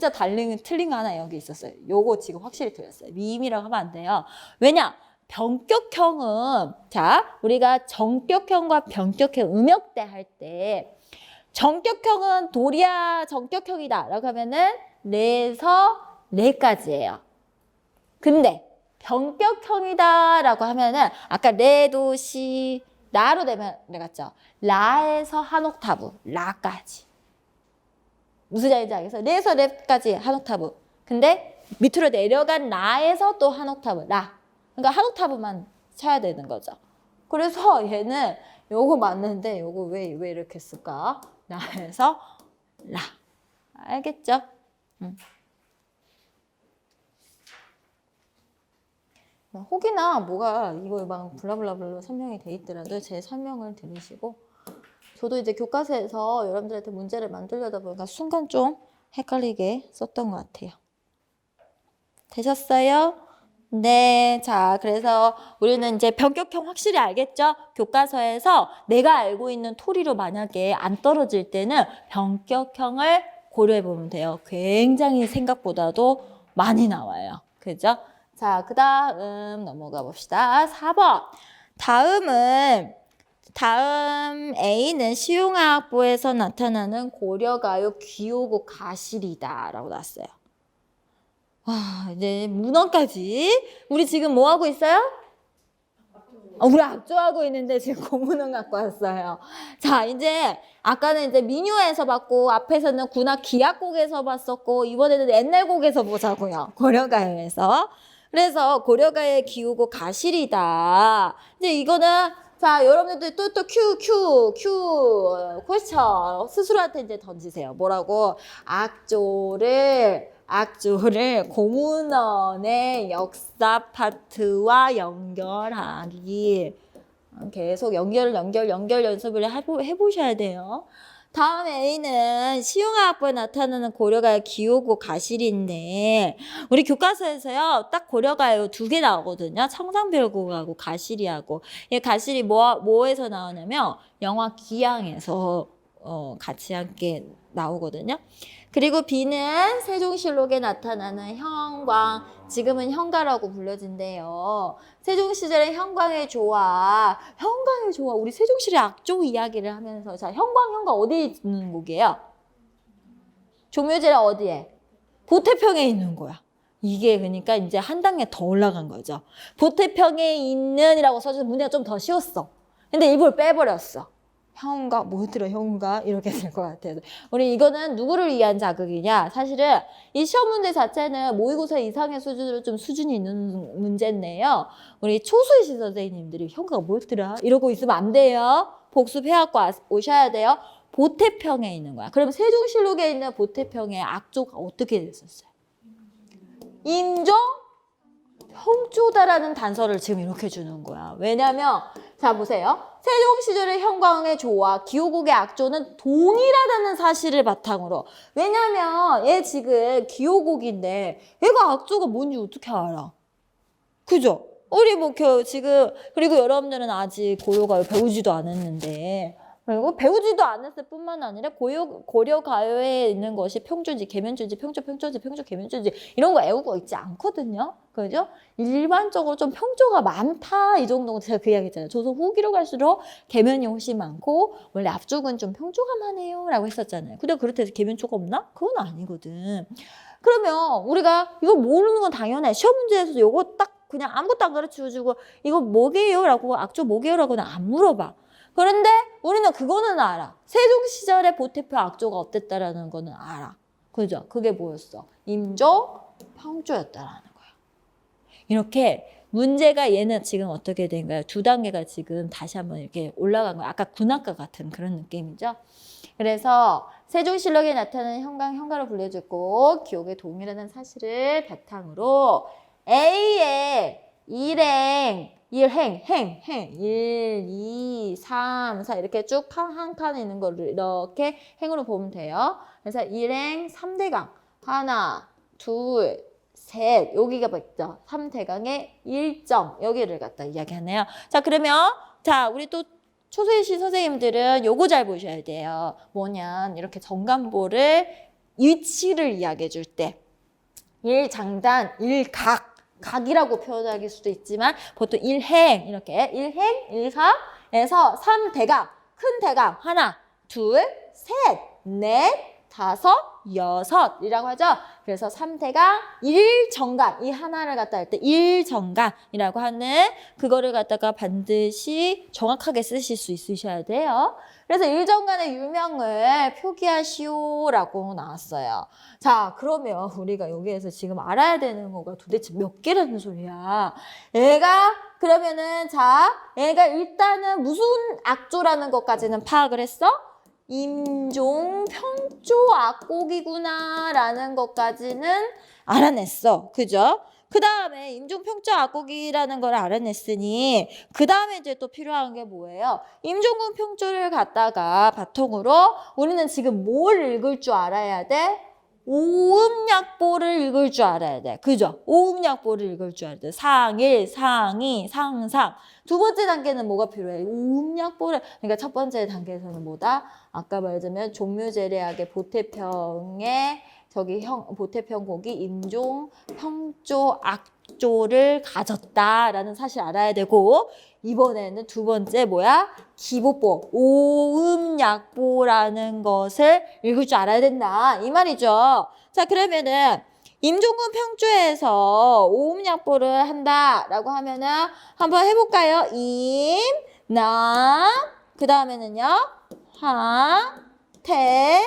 틀린 거 하나 여기 있었어요. 요거 지금 확실히 틀렸어요. 미미라고 하면 안 돼요. 왜냐? 병격형은 자 우리가 정격형과 병격형 음역대 할 때 정격형은 도리아 정격형이다 라고 하면은 레에서 레까지예요. 근데 병격형이다 라고 하면은 아까 레도 시 라로 되면 내갔죠. 라에서 한 옥타브 라까지. 무슨 말인지 알겠어요? 레에서 레까지 한 옥타브. 근데 밑으로 내려간 라에서 또 한 옥타브 라. 그러니까 한 옥타브만 쳐야 되는 거죠. 그래서 얘는 요거 맞는데 요거 왜 이렇게 쓸까? 라에서 라. 알겠죠? 혹이나 뭐가 이거 막 블라블라블라 설명이 돼 있더라도 제 설명을 들으시고 저도 이제 교과서에서 여러분들한테 문제를 만들려다 보니까 순간 좀 헷갈리게 썼던 것 같아요. 되셨어요? 네, 자, 그래서 우리는 이제 병격형 확실히 알겠죠? 교과서에서 내가 알고 있는 토리로 만약에 안 떨어질 때는 병격형을 고려해 보면 돼요. 굉장히 생각보다도 많이 나와요. 그죠? 자, 그 다음 넘어가 봅시다. 4번. 다음 A는 시용화학부에서 나타나는 고려가요 귀요고 가실이다 라고 나왔어요. 와, 이제 문헌까지. 우리 지금 뭐 하고 있어요? 우리 악조하고 있는데 지금 고문원 갖고 왔어요. 자, 이제 아까는 이제 민요에서 봤고 앞에서는 군악 기악곡에서 봤었고 이번에는 옛날 곡에서 보자고요. 고려가요에서. 그래서 고려가요의 기우고 가실이다. 이제 이거는 자, 여러분들 또 큐 퀘스천 스스로한테 이제 던지세요. 뭐라고? 악조를 고문원의 역사 파트와 연결하기. 계속 연결 연습을 해보셔야 돼요. 다음 A는 시용화학부에 나타나는 고려가요 기호고 가실인데 우리 교과서에서요 딱 고려가요 2개 나오거든요. 청상별곡하고 가실이하고. 이 가실이 뭐에서 나오냐면 영화 기양에서 같이 함께 나오거든요. 그리고 B는 세종실록에 나타나는 형광, 지금은 형가라고 불려진대요. 세종시절의 형광의 조화, 우리 세종실의 악조 이야기를 하면서 자 형광 어디에 있는 곡이에요? 종묘제를 어디에? 보태평에 있는 거야. 이게 그러니까 이제 한 단계 더 올라간 거죠. 보태평에 있는이라고 써줘서 문제가 좀 더 쉬웠어. 근데 일부러 빼버렸어. 형가 뭐더라 형가 이렇게 될 것 같아요. 우리 이거는 누구를 위한 자극이냐? 사실은 이 시험 문제 자체는 모의고사 이상의 수준으로 좀 수준이 있는 문제인데요. 우리 초수이신 선생님들이 형가가 뭐였더라 이러고 있으면 안 돼요. 복습해갖고 오셔야 돼요. 보태평에 있는 거야. 그럼 세종실록에 있는 보태평의 악조가 어떻게 됐었어요? 임종 형조다라는 단서를 지금 이렇게 주는 거야. 왜냐면 자 보세요. 세종시절의 형광의 조와 기호국의 악조는 동일하다는 사실을 바탕으로. 왜냐면 얘 지금 기호국인데 얘가 악조가 뭔지 어떻게 알아? 그죠? 우리 뭐 지금 그리고 여러분들은 아직 고려가요 배우지도 않았는데 그리고 배우지도 않았을 뿐만 아니라 고려가요에 있는 것이 평조지, 계면조지, 평조, 계면조지 이런 거 외우고 있지 않거든요. 그죠? 일반적으로 좀 평조가 많다 이 정도는 제가 그 이야기 했잖아요. 조선 후기로 갈수록 계면이 훨씬 많고 원래 앞쪽은 좀 평조가 많아요 라고 했었잖아요. 근데 그렇다고 해서 계면조가 없나? 그건 아니거든. 그러면 우리가 이거 모르는 건 당연해. 시험 문제에서도 이거 딱 그냥 아무것도 안 가르쳐주고 이거 뭐게요? 라고 악조 뭐게요? 라고는 안 물어봐. 그런데 우리는 그거는 알아. 세종시절의 보태표 악조가 어땠다라는 거는 알아. 그죠? 그게 뭐였어? 임조, 평조였다라는 거야. 이렇게 문제가 얘는 지금 어떻게 된가요? 2단계가 지금 다시 한번 이렇게 올라간 거야. 아까 군악과 같은 그런 느낌이죠. 그래서 세종실록에 나타나는 형가로 불려졌고 기억에 동일하다는 사실을 바탕으로 A의 일행 1, 2, 2, 3, 4 이렇게 쭉 한 칸에 있는 거를 이렇게 행으로 보면 돼요. 그래서 일행 3대강 하나, 둘, 셋 여기가 있죠. 3대강의 일정 여기를 갖다 이야기하네요. 자 그러면 자 우리 또 초소일시 선생님들은 요거 잘 보셔야 돼요. 뭐냐 이렇게 정관보를 위치를 이야기해 줄 때 일장단, 일각 각이라고 표현할 수도 있지만 보통 일행 이렇게 일행, 일각에서 3대강 큰 대강 하나, 둘, 셋, 넷, 다섯, 여섯이라고 하죠. 그래서 3대강 일정간 이 하나를 갖다 할 때 일정간이라고 하는 그거를 갖다가 반드시 정확하게 쓰실 수 있으셔야 돼요. 그래서 일정간의 유명을 표기하시오라고 나왔어요. 자, 그러면 우리가 여기에서 지금 알아야 되는 거가 도대체 몇 개라는 소리야. 얘가 그러면은 자, 얘가 일단은 무슨 악조라는 것까지는 파악을 했어? 임종 평조 악곡이구나 라는 것까지는 알아냈어. 그죠? 그 다음에 임종 평조 악곡이라는 걸 알아냈으니 그 다음에 이제 또 필요한 게 뭐예요? 임종군 평조를 갖다가 바통으로 우리는 지금 뭘 읽을 줄 알아야 돼? 오음약보를 읽을 줄 알아야 돼. 그죠? 오음약보를 읽을 줄 알아야 돼. 상일, 상이, 상상. 두 번째 단계는 뭐가 필요해? 오음약보를. 그러니까 첫 번째 단계에서는 뭐다? 아까 말하자면 종묘제례학의 보태평의 보태평곡이 임종, 평조, 악조를 가졌다라는 사실 알아야 되고 이번에는 두 번째 뭐야? 기보법, 오음약보라는 것을 읽을 줄 알아야 된다. 이 말이죠. 자, 그러면은 임종군 평조에서 오음약보를 한다라고 하면은 한번 해볼까요? 임, 남, 그 다음에는요. 황, 태,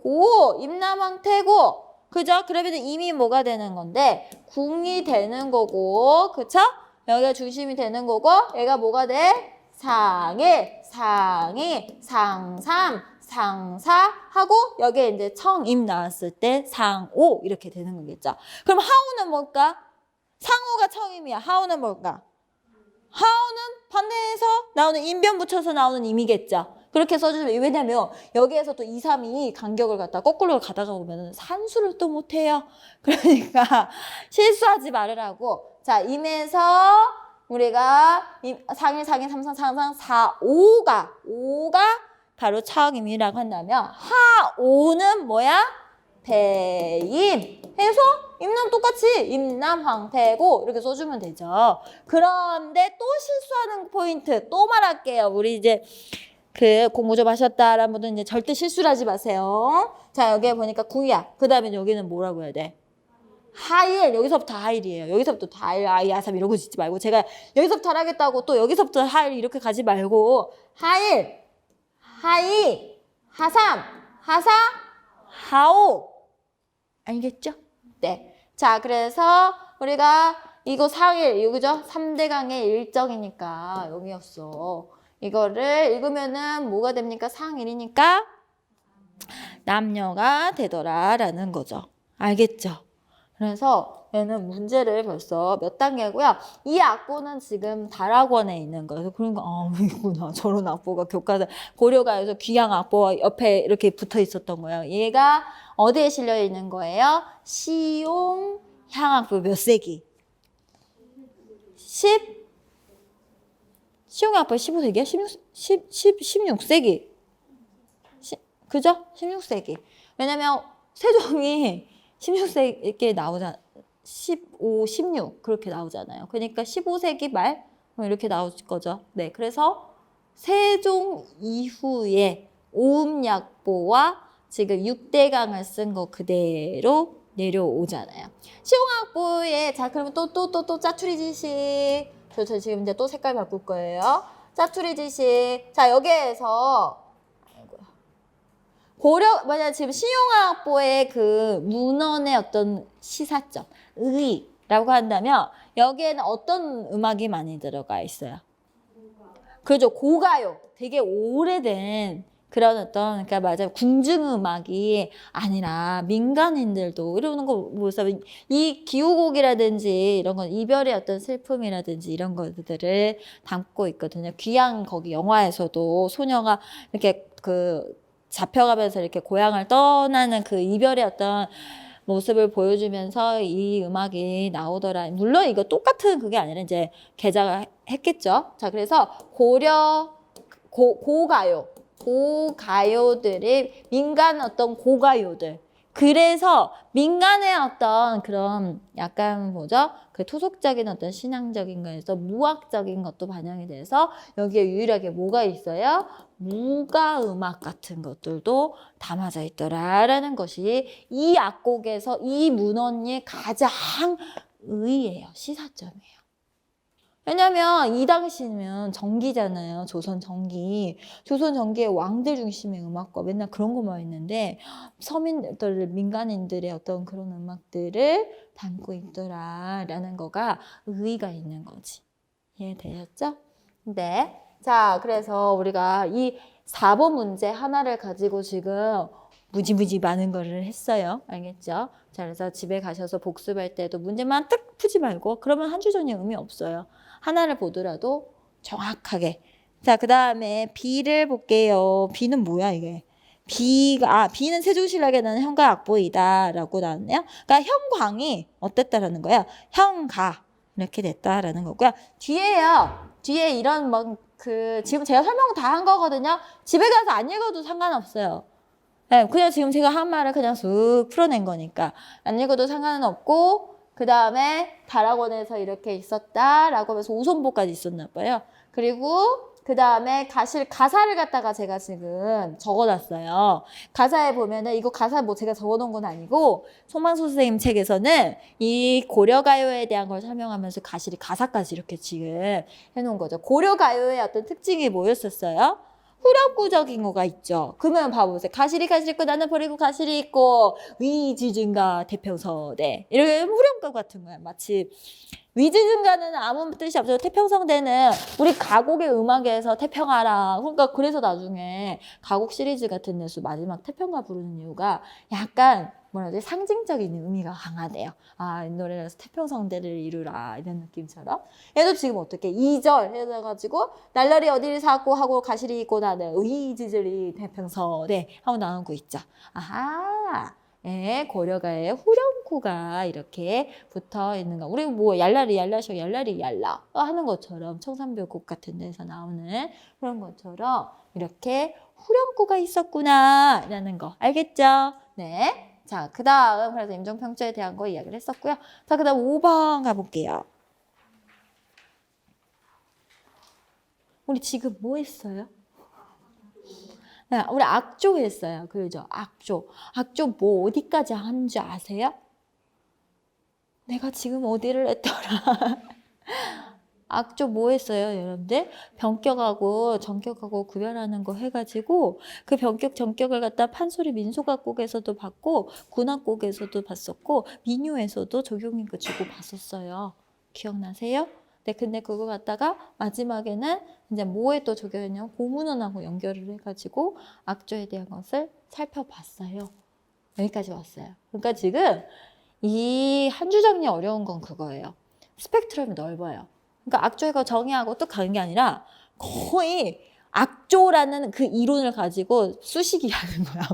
고, 임남왕 태고. 그죠? 그러면 임이 뭐가 되는 건데 궁이 되는 거고 그쵸? 여기가 중심이 되는 거고 얘가 뭐가 돼? 상일, 상이, 상삼, 상사 하고 여기에 이제 청임 나왔을 때 상오 이렇게 되는 거겠죠. 그럼 하오는 뭘까? 상오가 청임이야. 하오는 뭘까? 하오는 반대에서 나오는 인변 붙여서 나오는 임이겠죠. 그렇게 써주면 왜냐면 여기에서 또 2, 3이 간격을 갖다 거꾸로 가다가 보면 산수를 또 못해요. 그러니까 실수하지 말으라고. 자, 임에서 우리가 상일, 상인, 삼상, 상상, 사오가 5가 바로 차응임이라고 한다면 하오는 뭐야? 배임 해서 임남 똑같이 임남 황태고 이렇게 써주면 되죠. 그런데 또 실수하는 포인트 또 말할게요. 우리 이제 그 공부 좀 하셨다라는 분은 이제 절대 실수를 하지 마세요. 자, 여기에 보니까 구야. 그 다음에 여기는 뭐라고 해야 돼? 하일. 여기서부터 하일이에요. 여기서부터 하일, 아이, 아삼 이러고 짓지 말고 제가 여기서부터 하라겠다고 또 여기서부터 하일 이렇게 가지 말고 하일, 하이, 하삼, 하사, 하오. 알겠죠? 네. 자, 그래서 우리가 이거 상일, 이거죠? 3대강의 일정이니까 여기였어. 이거를 읽으면은 뭐가 됩니까? 상일이니까 남녀가 되더라라는 거죠. 알겠죠? 그래서 얘는 문제를 벌써 몇 단계고요. 이 악보는 지금 다락원에 있는 거예요. 그러니까 이구나. 저런 악보가 교과서 고려가에서 귀양 악보가 옆에 이렇게 붙어 있었던 거예요. 얘가 어디에 실려 있는 거예요? 시용 향악보 몇 세기? 시용악보 15세기야? 16세기. 그죠? 16세기. 왜냐면 세종이 16세기에 나오잖아. 15, 16 그렇게 나오잖아요. 그러니까 15세기 말 이렇게 나올 거죠. 네, 그래서 세종 이후에 오음약보와 지금 6대강을 쓴 거 그대로 내려오잖아요. 시용악보에 자 그러면 또 짜투리 지식. 저 지금 이제 또 색깔 바꿀 거예요. 짜투리 지식. 자 여기에서 만약 지금 시용악보의 그 문헌의 어떤 시사점, 의라고 한다면 여기에는 어떤 음악이 많이 들어가 있어요? 그죠? 고가요. 되게 오래된 그런 어떤, 그러니까 맞아요. 궁중음악이 아니라 민간인들도 이러는 거 보세요. 이 기후곡이라든지 이런 건 이별의 어떤 슬픔이라든지 이런 것들을 담고 있거든요. 귀향 거기 영화에서도 소녀가 이렇게 그 잡혀가면서 이렇게 고향을 떠나는 그 이별의 어떤 모습을 보여주면서 이 음악이 나오더라. 물론 이거 똑같은 그게 아니라 이제 개작을 했겠죠. 자, 그래서 고가요. 고가요들이 민간 어떤 고가요들. 그래서 민간의 어떤 그런 약간 뭐죠? 그 토속적인 어떤 신앙적인 거에서 무학적인 것도 반영이 돼서 여기에 유일하게 뭐가 있어요? 무가 음악 같은 것들도 담아져 있더라라는 것이 이 악곡에서 이 문헌의 가장 의의예요. 시사점이에요. 왜냐면 이 당시면 정기잖아요. 조선 정기. 조선 정기의 왕들 중심의 음악과 맨날 그런 것만 있는데 서민들, 민간인들의 어떤 그런 음악들을 담고 있더라라는 거가 의의가 있는 거지. 이해되셨죠? 네. 자, 그래서 우리가 이 4번 문제 하나를 가지고 지금 무지무지 많은 거를 했어요. 알겠죠? 자, 그래서 집에 가셔서 복습할 때도 문제만 딱 푸지 말고 그러면 한 주 전에 의미 없어요. 하나를 보더라도 정확하게. 자, 그 다음에 B를 볼게요. B는 뭐야, 이게? B는 세종신라에 나는 형가 악보이다라고 나왔네요. 그러니까 형광이 어땠다라는 거야? 형가. 이렇게 됐다라는 거고요. 뒤에 이런 지금 제가 설명 다 한 거거든요. 집에 가서 안 읽어도 상관없어요. 네, 그냥 지금 제가 한 말을 그냥 쑥 풀어낸 거니까 안 읽어도 상관은 없고 그 다음에 다락원에서 이렇게 있었다라고 하면서 오손보까지 있었나 봐요. 그리고 그 다음에 가사를 갖다가 제가 지금 적어놨어요. 가사에 보면은 이거 가사 뭐 제가 적어놓은 건 아니고 송만수 선생님 책에서는 이 고려가요에 대한 걸 설명하면서 가사까지 이렇게 지금 해놓은 거죠. 고려가요의 어떤 특징이 뭐였었어요? 후렴구적인 거가 있죠. 그러면 봐보세요. 가시리 있고 나는 버리고 가시리 있고 위지증가 태평서대 이렇게 후렴구 같은 거야. 마치 위지증가는 아무 뜻이 없어요. 태평성대는 우리 가곡의 음악에서 태평하라. 그러니까 그래서 나중에 가곡 시리즈 같은 데서 마지막 태평가 부르는 이유가 약간 뭐라 해야 돼? 상징적인 의미가 강하대요. 아, 이 노래에서 태평성대를 이루라 이런 느낌처럼. 얘도 지금 어떻게 2절 해가지고 날라리 어디를 사고 하고 가시리 있고 나는 의지절이 태평서대 하고 나오고 있죠. 아하. 예, 고려가의 후렴구가 이렇게 붙어 있는 거. 우리 뭐 얄라리 얄라쇼 얄라리 얄라 하는 것처럼 청산별곡 같은 데서 나오는 그런 것처럼 이렇게 후렴구가 있었구나 라는 거 알겠죠? 네. 자, 그 다음 그래서 임종평조에 대한 거 이야기를 했었고요. 자, 그 다음 5번 가볼게요. 우리 지금 뭐 했어요? 네, 우리 악조 했어요. 그죠? 악조. 악조 뭐 어디까지 한 줄 아세요? 내가 지금 어디를 했더라. 악조 뭐 했어요, 여러분들? 변격하고 전격하고 구별하는 거 해가지고 그 변격 전격을 갖다 판소리 민속악곡에서도 봤고 군악곡에서도 봤었고 민요에서도 적용인거 주고 봤었어요. 기억나세요? 네, 근데 그거 갖다가 마지막에는 이제 뭐에 또 적용했냐면 고문원하고 연결을 해가지고 악조에 대한 것을 살펴봤어요. 여기까지 왔어요. 그러니까 지금 이 한 주 정리 어려운 건 그거예요. 스펙트럼이 넓어요. 그러니까 악조가 정의하고 또 가는 게 아니라 거의 악조라는 그 이론을 가지고 수식이 하는 거야.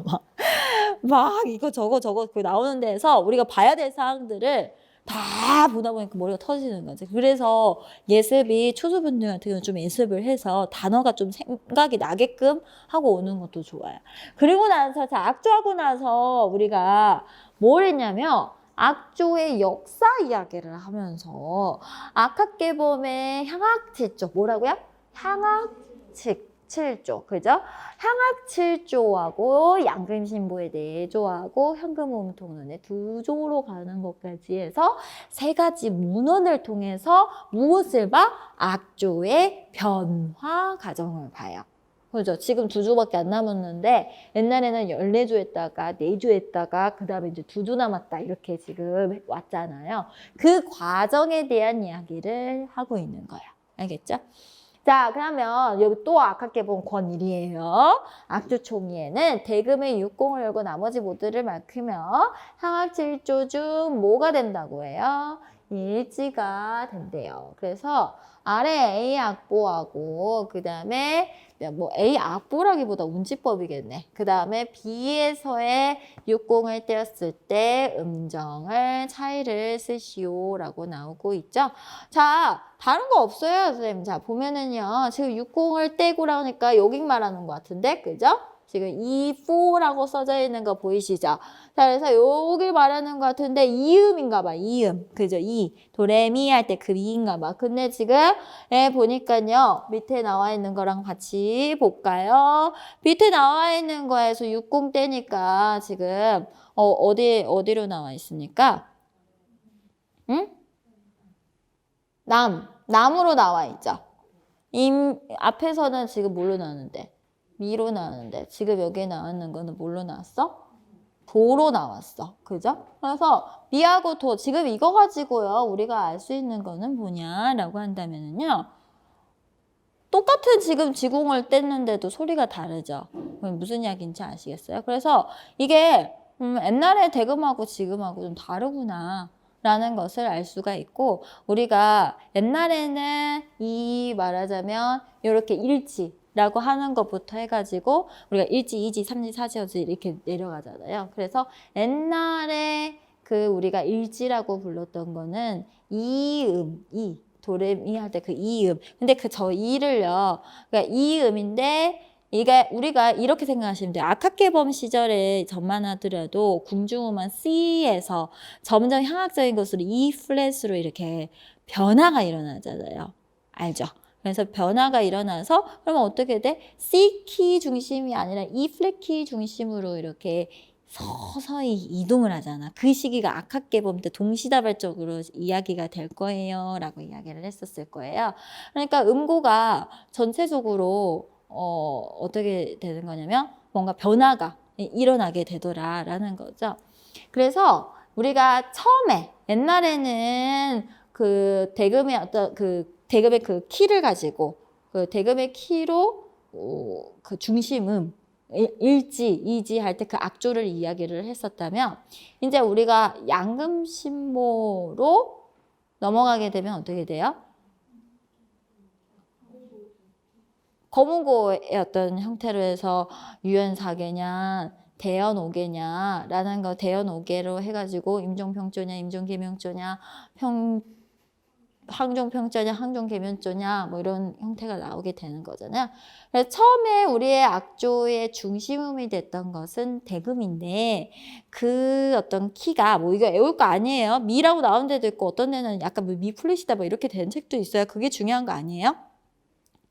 막 이거 저거 그 나오는 데에서 우리가 봐야 될 사항들을 다 보다 보니까 머리가 터지는 거지. 그래서 예습이 초수분들 같은 경우는 좀 예습을 해서 단어가 좀 생각이 나게끔 하고 오는 것도 좋아요. 그리고 나서 자, 악조하고 나서 우리가 뭘 했냐면 악조의 역사 이야기를 하면서 악학계범의 향학칠조 뭐라고요? 향학칠조 그죠? 향학칠조하고 양금신보에 대해 조하고 현금오음통론의 두 조로 가는 것까지 해서 세 가지 문헌을 통해서 무엇을 봐? 악조의 변화 과정을 봐요. 그죠? 지금 두 조밖에 안 남았는데 옛날에는 14조 했다가 4조 했다가 그 다음에 이제 2조 남았다 이렇게 지금 왔잖아요. 그 과정에 대한 이야기를 하고 있는 거예요. 알겠죠? 자, 그러면 여기 또 아깝게 본 권1이에요. 악주총이에는 대금의 육공을 열고 나머지 모두를 막히며 항악칠조 중 뭐가 된다고 해요? 일지가 된대요. 그래서 아래 A 악보하고 그 다음에 뭐 A 악보라기보다 운지법이겠네. 그 다음에 B에서의 육공을 떼었을 때 음정을 차이를 쓰시오라고 나오고 있죠. 자, 다른 거 없어요, 선생님. 자, 보면은요. 지금 육공을 떼고라 하니까 여기 말하는 것 같은데, 그죠? 지금 E4라고 써져 있는 거 보이시죠? 자, 그래서 여기 말하는 것 같은데 이음인가 봐, 이음. 그죠? 이. 도레미 할 때 그 이인가 봐. 근데 지금 보니까요. 밑에 나와 있는 거랑 같이 볼까요? 밑에 나와 있는 거에서 육공 떼니까 지금 어디로 나와 있습니까? 응? 남으로 나와 있죠. 앞에서는 지금 뭘로 나왔는데? 미로 나왔는데 지금 여기에 나왔는 거는 뭘로 나왔어? 도로 나왔어. 그죠? 그래서 미하고 도 지금 이거 가지고요. 우리가 알 수 있는 거는 뭐냐라고 한다면은요. 똑같은 지금 지공을 뗐는데도 소리가 다르죠. 무슨 이야기인지 아시겠어요? 그래서 이게 옛날에 대금하고 지금하고 좀 다르구나. 라는 것을 알 수가 있고 우리가 옛날에는 이 말하자면 이렇게 일지라고 하는 것부터 해가지고 우리가 일지, 이지, 삼지, 사지, 어지 이렇게 내려가잖아요. 그래서 옛날에 그 우리가 일지라고 불렀던 거는 이음, 도레미 할 때 그 이음. 근데 그 저 이를요. 그러니까 이음인데 이게 우리가 이렇게 생각하시면 돼요. 아카케범 시절에 전만 하더라도 궁중음한 C에서 점점 향학적인 것으로 E 플랫으로 이렇게 변화가 일어나잖아요. 알죠? 그래서 변화가 일어나서 그러면 어떻게 돼? C 키 중심이 아니라 E 플랫 키 중심으로 이렇게 서서히 이동을 하잖아. 그 시기가 아카케범 때 동시다발적으로 이야기가 될 거예요. 라고 이야기를 했었을 거예요. 그러니까 음고가 전체적으로 어떻게 되는 거냐면 뭔가 변화가 일어나게 되더라라는 거죠. 그래서 우리가 처음에 옛날에는 그 대금의 어떤 대금의 그 키를 가지고 그 대금의 키로 그 중심음 일지, 이지 할 때 그 악조를 이야기를 했었다면 이제 우리가 양금신모로 넘어가게 되면 어떻게 돼요? 거문고의 어떤 형태로 해서 유연사계냐 대연오계냐라는 거 대연오계로 해가지고 임종평조냐 임종계명조냐 항종평조냐 항종계명조냐 뭐 이런 형태가 나오게 되는 거잖아요. 그래서 처음에 우리의 악조의 중심음이 됐던 것은 대금인데 그 어떤 키가 뭐 이거 외울 거 아니에요. 미라고 나온 데도 있고 어떤 데는 약간 미 플랫이다 뭐 이렇게 된 책도 있어요. 그게 중요한 거 아니에요?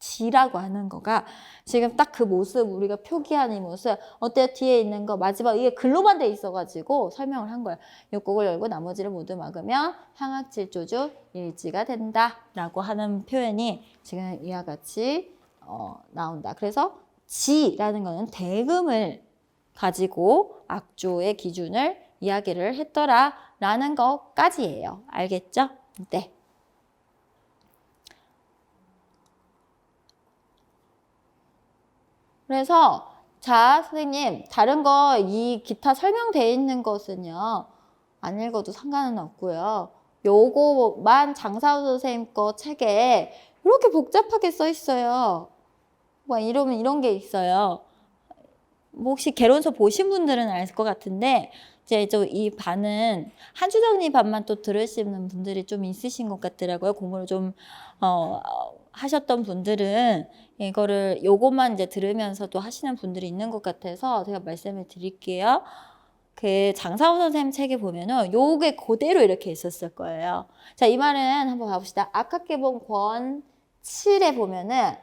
지라고 하는 거가 지금 딱 그 모습 우리가 표기한 이 모습 어때요? 뒤에 있는 거 마지막 이게 글로만 돼 있어가지고 설명을 한 거예요. 육곡을 열고 나머지를 모두 막으면 향악질조주 일지가 된다 라고 하는 표현이 지금 이와 같이 나온다. 그래서 지라는 거는 대금을 가지고 악조의 기준을 이야기를 했더라 라는 것까지예요. 알겠죠? 네. 그래서 자 선생님 다른 거 이 기타 설명되어 있는 것은요 안 읽어도 상관은 없고요 요거만 장사우 선생님 거 책에 이렇게 복잡하게 써 있어요 뭐 이러면 이런 게 있어요 뭐 혹시 개론서 보신 분들은 알 것 같은데 이제 이 반은 한주정리 반만 또 들으시는 분들이 좀 있으신 것 같더라고요 공부를 좀 하셨던 분들은 이거를 요것만 이제 들으면서도 하시는 분들이 있는 것 같아서 제가 말씀을 드릴게요. 그 장사호 선생님 책에 보면은 요게 그대로 이렇게 있었을 거예요. 자, 이 말은 한번 봐봅시다. 아카케본 권 7에 보면은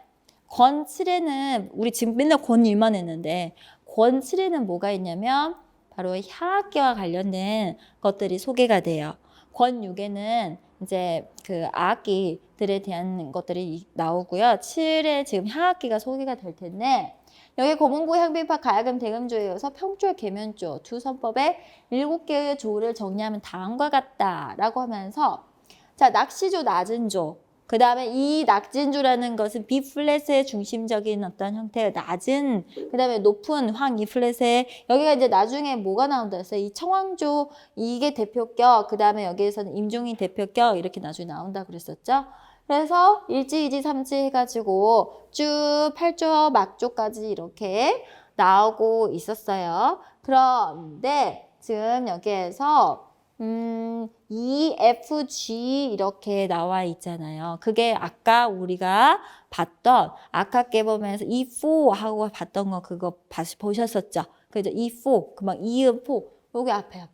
권 7에는 우리 지금 맨날 권 1만 했는데 권 7에는 뭐가 있냐면 바로 향악기와 관련된 것들이 소개가 돼요. 권 6에는 이제 그 악기들에 대한 것들이 나오고요. 7에 지금 향악기가 소개가 될 텐데 여기 고문고 향비파 가야금 대금조에 이어서 평조 계면조 두 선법의 7개의 조를 정리하면 다음과 같다라고 하면서 자 낚시조 낮은 조 그 다음에 이 낙진조라는 것은 B 플랫의 중심적인 어떤 형태의 낮은, 그 다음에 높은 황 E 플랫에, 여기가 이제 나중에 뭐가 나온다 했어요? 이 청황조, 이게 대표격, 그 다음에 여기에서는 임종이 대표격, 이렇게 나중에 나온다 그랬었죠? 그래서 1지, 2지, 3지 해가지고 쭉 8조, 막조까지 이렇게 나오고 있었어요. 그런데 지금 여기에서 E, F, G 이렇게 나와 있잖아요. 그게 아까 우리가 봤던 아카깨범에서 E4 하고 봤던 거 그거 보셨었죠? 그죠? E4, 그막 이음 4. 요게 앞에.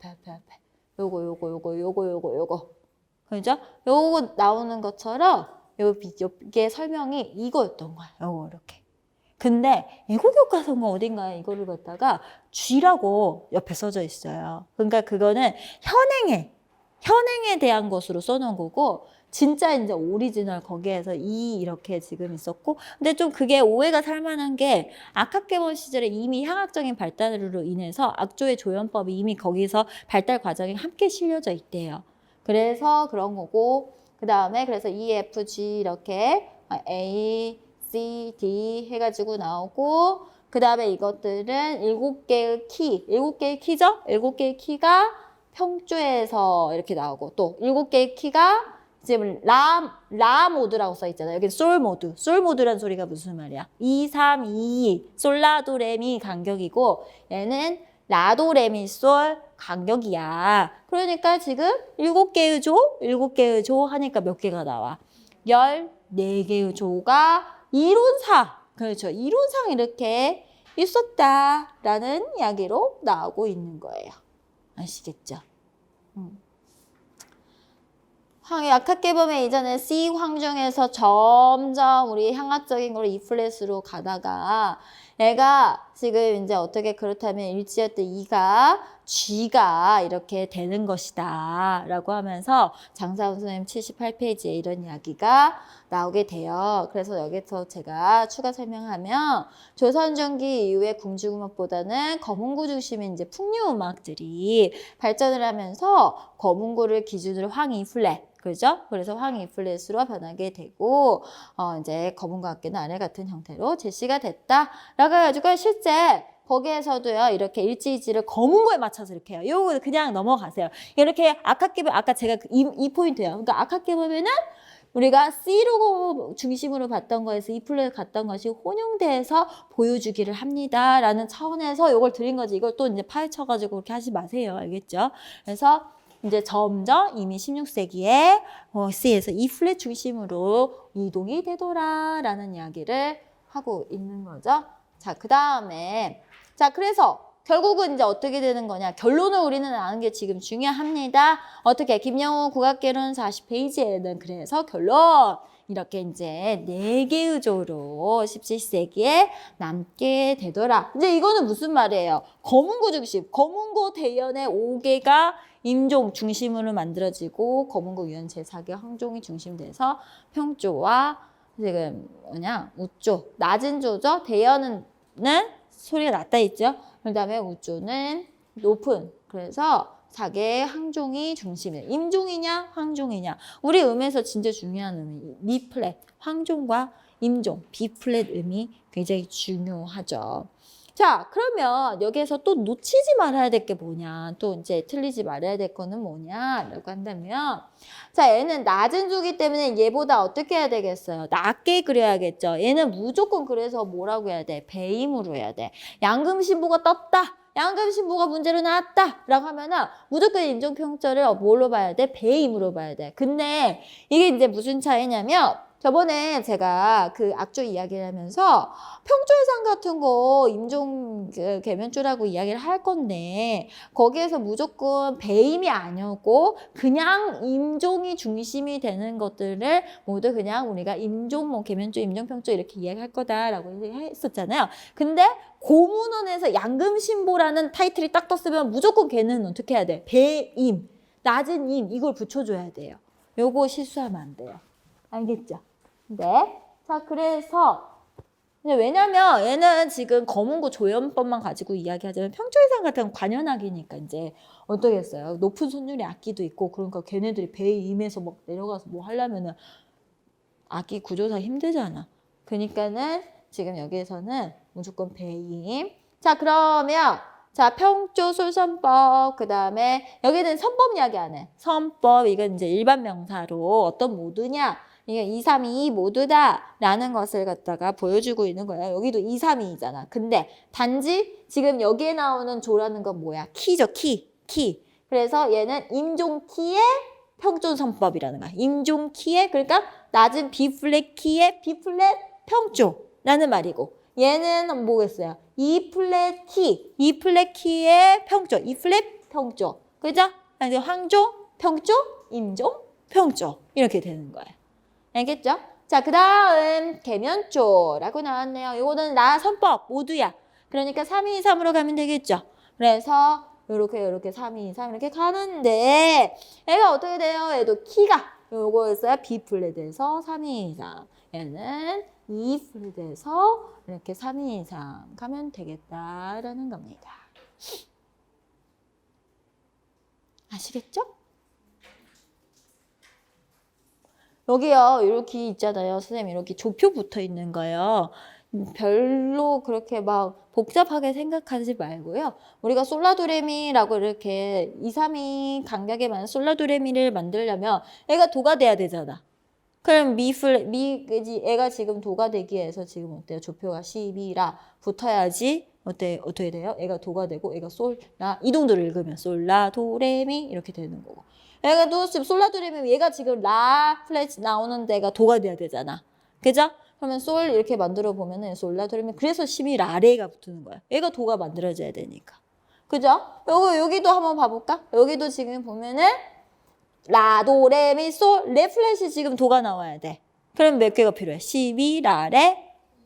요거. 그죠? 요거 나오는 것처럼 요게 설명이 이거였던 거야. 요거 이렇게. 근데 애국교과서가 어딘가에 이거를 갖다가 G라고 옆에 써져 있어요. 그러니까 그거는 현행에 대한 것으로 써놓은 거고, 진짜 이제 오리지널 거기에서 이렇게 지금 있었고, 근데 좀 그게 오해가 살만한 게 아카케몬 시절에 이미 향학적인 발달으로 인해서 악조의 조연법이 이미 거기서 발달 과정에 함께 실려져 있대요. 그래서 그런 거고, 그 다음에 그래서 E, F, G 이렇게 A, C, D 해가지고 나오고, 그 다음에 이것들은 7개의 키죠? 7개의 키가 평조에서 이렇게 나오고, 또 7개의 키가 지금 라 모드라고 써 있잖아요. 여기 솔 모드. 솔 모드란 소리가 무슨 말이야? 2, 3, 2, 솔라도 레미 간격이고, 얘는 라도 레미 솔 간격이야. 그러니까 지금 7개의 조 하니까 몇 개가 나와? 14개의 조가 이론상, 그렇죠. 이론상 이렇게 있었다라는 이야기로 나오고 있는 거예요. 아시겠죠? 아카깨범의 이전에 C 황중에서 점점 우리 향학적인 걸로 E 플랫으로 가다가 얘가 지금 이제 어떻게 그렇다면 일지였던 E가 G가 이렇게 되는 것이다 라고 하면서 장사훈 선생님 78페이지에 이런 이야기가 나오게 돼요. 그래서 여기서 제가 추가 설명하면 조선 중기 이후에 궁중음악보다는 거문고 중심인 이제 풍류음악들이 발전을 하면서 거문고를 기준으로 황 E 플랫, 그죠? 그래서 황 E 플랫으로 변하게 되고, 이제 거문과 악기는 아래 같은 형태로 제시가 됐다라고 해가지고 실제 거기에서도요, 이렇게 일지이지를 거문고에 맞춰서 이렇게 해요. 요거 그냥 넘어가세요. 이렇게 아카깨범, 아까 제가 이 포인트예요. 그러니까 아카깨범에는 우리가 C로 중심으로 봤던 거에서 E 플랫 갔던 것이 혼용돼서 보여주기를 합니다. 라는 차원에서 이걸 드린 거지. 이걸 또 이제 파헤쳐가지고 그렇게 하지 마세요. 알겠죠? 그래서 이제 점점 이미 16세기에 C에서 E 플랫 중심으로 이동이 되더라라는 이야기를 하고 있는 거죠. 자, 그 다음에 자, 그래서 결국은 이제 어떻게 되는 거냐. 결론을 우리는 아는 게 지금 중요합니다. 어떻게? 김영우 국악개론 40페이지에는 그래서 결론. 이렇게 이제 4개의 조로 17세기에 남게 되더라. 이제 이거는 무슨 말이에요? 거문고 중심. 거문고 대연의 5개가 임종 중심으로 만들어지고 거문고 유연 제4개 황종이 중심돼서 평조와 지금 우조. 낮은 조죠. 대연은 소리가 낮다 있죠. 그 다음에 우조는 높은. 그래서 4개의 항종이 중심이에요. 임종이냐 황종이냐. 우리 음에서 진짜 중요한 음이 미 플랫, 황종과 임종, B 플랫 음이 굉장히 중요하죠. 자, 그러면 여기에서 또 놓치지 말아야 될 게 뭐냐. 또 이제 틀리지 말아야 될 거는 뭐냐라고 한다면, 자, 얘는 낮은 조기 때문에 얘보다 어떻게 해야 되겠어요? 낮게 그려야겠죠. 얘는 무조건 그래서 뭐라고 해야 돼? 배임으로 해야 돼. 양금신부가 떴다. 양금신부가 문제로 나왔다. 라고 하면은 무조건 임종평조를 뭘로 봐야 돼? 배임으로 봐야 돼. 근데 이게 이제 무슨 차이냐면, 저번에 제가 그 악조 이야기를 하면서 평조해상 같은 거 임종 계면조라고 이야기를 할 건데 거기에서 무조건 배임이 아니었고 그냥 임종이 중심이 되는 것들을 모두 그냥 우리가 임종, 계면조, 임종평조 이렇게 이야기할 거다라고 했었잖아요. 근데 고문원에서 양금신보라는 타이틀이 딱 떴으면 무조건 걔는 어떻게 해야 돼? 배임, 낮은 임 이걸 붙여줘야 돼요. 요거 실수하면 안 돼요. 알겠죠? 네. 자, 그래서 왜냐면 얘는 지금 거문고 조연법만 가지고 이야기하자면 평조해상 같은 건 관현악이니까 이제 어떠겠어요? 높은 손율의 악기도 있고 그러니까 걔네들이 배에 임해서 막 내려가서 뭐 하려면은 악이 구조사 힘들잖아. 그러니까는 지금 여기에서는 무조건 배임. 자, 그러면 자, 평조 솔선법, 그 다음에 여기는 선법 이야기 안 해. 선법, 이건 이제 일반 명사로 어떤 모두냐? 이게 2, 3, 2 모두다 라는 것을 갖다가 보여주고 있는 거야. 여기도 2, 3, 2잖아. 근데 단지 지금 여기에 나오는 조라는 건 뭐야? 키죠, 키. 그래서 얘는 임종키의 평조선법이라는 거야. 임종키의, 그러니까 낮은 B플랫 키의 B플랫 평조라는 말이고, 얘는 뭐겠어요? E플랫 키의 평조, E플랫 평조. 그죠? 황조, 평조, 임종, 평조. 이렇게 되는 거예요. 알겠죠? 자, 그 다음 계면조라고 나왔네요. 이거는 나 선법 모두야. 그러니까 3, 2, 3으로 가면 되겠죠? 그래서 요렇게 3, 2, 3 이렇게 가는데 얘가 어떻게 돼요? 얘도 키가 요거였어요. B플랫에서 3, 2, 3. 얘는 E플랫에서 이렇게 3, 2, 3 가면 되겠다라는 겁니다. 아시겠죠? 여기요, 이렇게 있잖아요. 선생님, 이렇게 조표 붙어 있는 거예요. 별로 그렇게 막 복잡하게 생각하지 말고요. 우리가 솔라도레미라고 이렇게 2, 3이 간격에만 솔라도레미를 만들려면 애가 도가 돼야 되잖아. 그럼 애가 지금 도가 되기 위해서 지금 어때요? 조표가 12라 붙어야지 어떻게 돼요? 애가 도가 되고 애가 솔라 이 정도를 읽으면 솔라 도레미 이렇게 되는 거고. 얘가 또 지금 솔라 도레미 얘가 지금 라 플랫 나오는 데가 도가 돼야 되잖아. 그죠? 그러면 솔 이렇게 만들어 보면은 솔라 도레미 그래서 12라레가 붙는 거야. 얘가 도가 만들어져야 되니까. 그죠? 여기도 한번 봐볼까? 여기도 지금 보면은 라, 도, 레, 미, 솔, 레 플랫이 지금 도가 나와야 돼. 그럼 몇 개가 필요해? 12, 라, 레,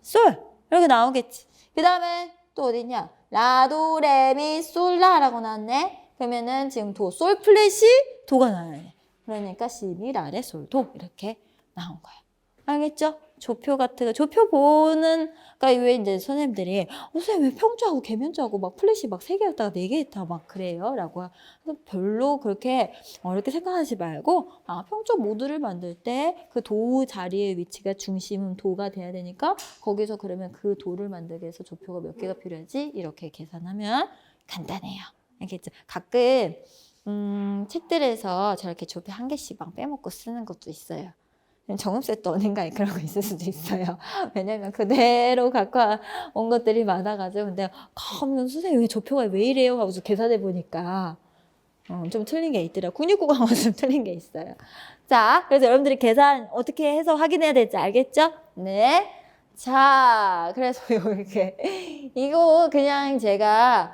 솔. 이렇게 나오겠지. 그 다음에 또 어디냐? 라, 도, 레, 미, 솔, 라라고 나왔네. 그러면은 지금 도, 솔 플랫이 도가 나와야 돼. 그러니까 12, 라, 레, 솔, 도. 이렇게 나온 거야. 알겠죠? 조표 같은 거, 조표 보는, 그러니까 왜 이제 선생님들이, 선생님 왜 평조하고 계면조하고 막 플랫이 막 3개 했다가 4개 했다 막 그래요? 라고. 별로 그렇게 어렵게 생각하지 말고, 평조 모두를 만들 때 그 도 자리의 위치가 중심은 도가 돼야 되니까, 거기서 그러면 그 도를 만들기 위해서 조표가 몇 개가 필요하지? 이렇게 계산하면 간단해요. 알겠죠? 가끔, 책들에서 저렇게 조표 1개씩 막 빼먹고 쓰는 것도 있어요. 정음셋도 어딘가에 그런 거 있을 수도 있어요. 왜냐면 그대로 갖고 온 것들이 많아가지고. 근데 가면 선생님 왜 조표가 왜 이래요? 하고서 계산해 보니까 좀 틀린 게 있더라. 969하고 좀 틀린 게 있어요. 자, 그래서 여러분들이 계산 어떻게 해서 확인해야 될지 알겠죠? 네. 자, 그래서 이렇게 이거 그냥 제가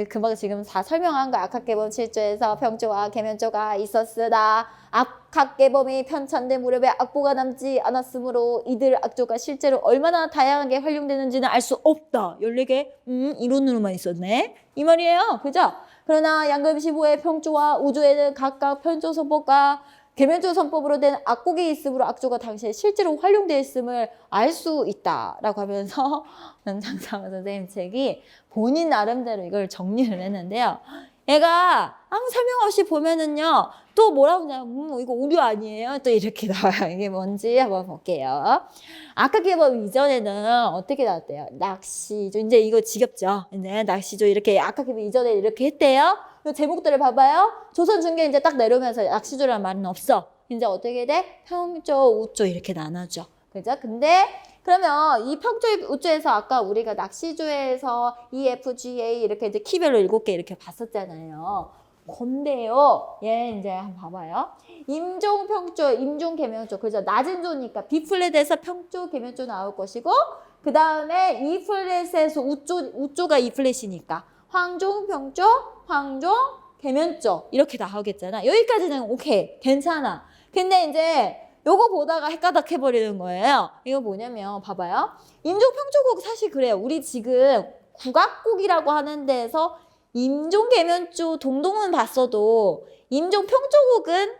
금방 지금 다 설명한 거 악학개범 7조에서 평조와 계면조가 있었으나 악학개범이 편찬된 무렵에 악보가 남지 않았으므로 이들 악조가 실제로 얼마나 다양하게 활용되는지는 알 수 없다. 14개 이론으로만 있었네. 이 말이에요. 그죠? 그러나 양금시보의 평조와 우조에는 각각 편조선법과 계면조 선법으로 된 악곡이 있으므로 악조가 당시에 실제로 활용되어 있음을 알 수 있다라고 하면서 장상호 선생님 책이 본인 나름대로 이걸 정리를 했는데요. 얘가 아무 설명 없이 보면은요. 또 뭐라고 하냐면 이거 오류 아니에요? 또 이렇게 나와요. 이게 뭔지 한번 볼게요. 악학개범 이전에는 어떻게 나왔대요? 낚시조. 이제 이거 지겹죠? 네, 낚시조 이렇게 악학개범 이전에 이렇게 했대요. 이 제목들을 봐봐요. 조선 중계 이제 딱 내려오면서 낚시조라는 말은 없어. 이제 어떻게 돼? 평조, 우조 이렇게 나눠져. 그죠? 근데 그러면 이 평조, 우조에서 아까 우리가 낚시조에서 EFGA 이렇게 이제 키별로 7개 이렇게 봤었잖아요. 건데요. 얘 이제 한번 봐봐요. 임종 평조, 임종 계면조. 그죠? 낮은 조니까 B플랫에서 평조, 계면조 나올 것이고 그 다음에 E플랫에서 우조가 E플랫이니까 황종, 평조, 황종, 계면조 이렇게 나오겠잖아. 여기까지는 오케이. 괜찮아. 근데 이제 요거 보다가 헷가닥 해버리는 거예요. 이거 뭐냐면 봐봐요. 임종 평조곡 사실 그래요. 우리 지금 국악곡이라고 하는 데에서 임종 계면조 동동은 봤어도 임종 평조곡은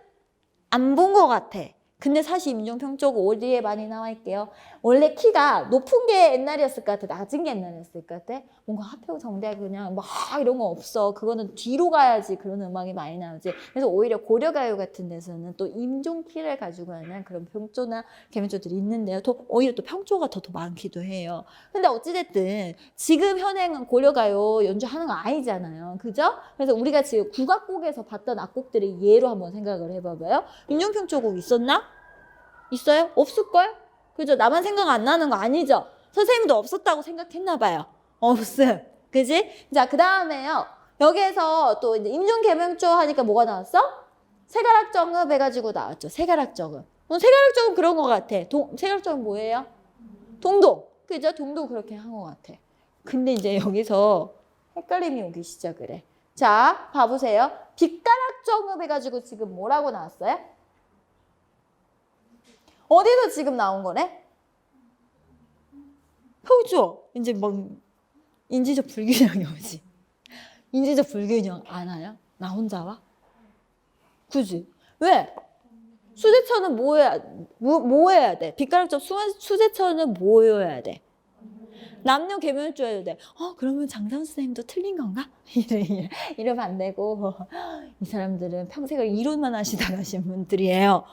안 본 것 같아. 근데 사실 임종평 쪽 어디에 많이 나와 있게요? 원래 키가 높은 게 옛날이었을 것 같아? 낮은 게 옛날이었을 것 같아? 뭔가 하필 정대 그냥 막 이런 거 없어. 그거는 뒤로 가야지 그런 음악이 많이 나오지. 그래서 오히려 고려가요 같은 데서는 또 임종 키를 가지고 하는 그런 평조나 개면조들이 있는데요. 오히려 또 평조가 더 많기도 해요. 근데 어찌됐든 지금 현행은 고려가요 연주하는 거 아니잖아요. 그죠? 그래서 우리가 지금 국악곡에서 봤던 악곡들을 예로 한번 생각을 해봐봐요. 임종평조곡 있었나? 있어요? 없을걸? 그죠? 나만 생각 안 나는 거 아니죠? 선생님도 없었다고 생각했나 봐요. 없음. 그지? 자, 그 다음에요. 여기에서 또 이제 임종개명조 하니까 뭐가 나왔어? 세가락정읍 해가지고 나왔죠. 세가락정읍. 세가락정읍 그런 거 같아. 세가락정읍 뭐예요? 동동. 그죠? 동동 그렇게 한 거 같아. 근데 이제 여기서 헷갈림이 오기 시작을 해. 자, 봐보세요. 빗가락정읍 해가지고 지금 뭐라고 나왔어요? 어디서 지금 나온 거래? 그죠? 이제 막 인지적 불균형이 오지. 인지적 불균형 안 와요? 나 혼자 와? 그지? 왜? 수제처는 뭐 해야 돼? 빗가락적 수제처는 뭐 해야 돼? 남녀 개면조해야 돼. 그러면 장사훈 선생님도 틀린 건가? 이러면 안 되고 이 사람들은 평생을 이론만 하시다가신 분들이에요.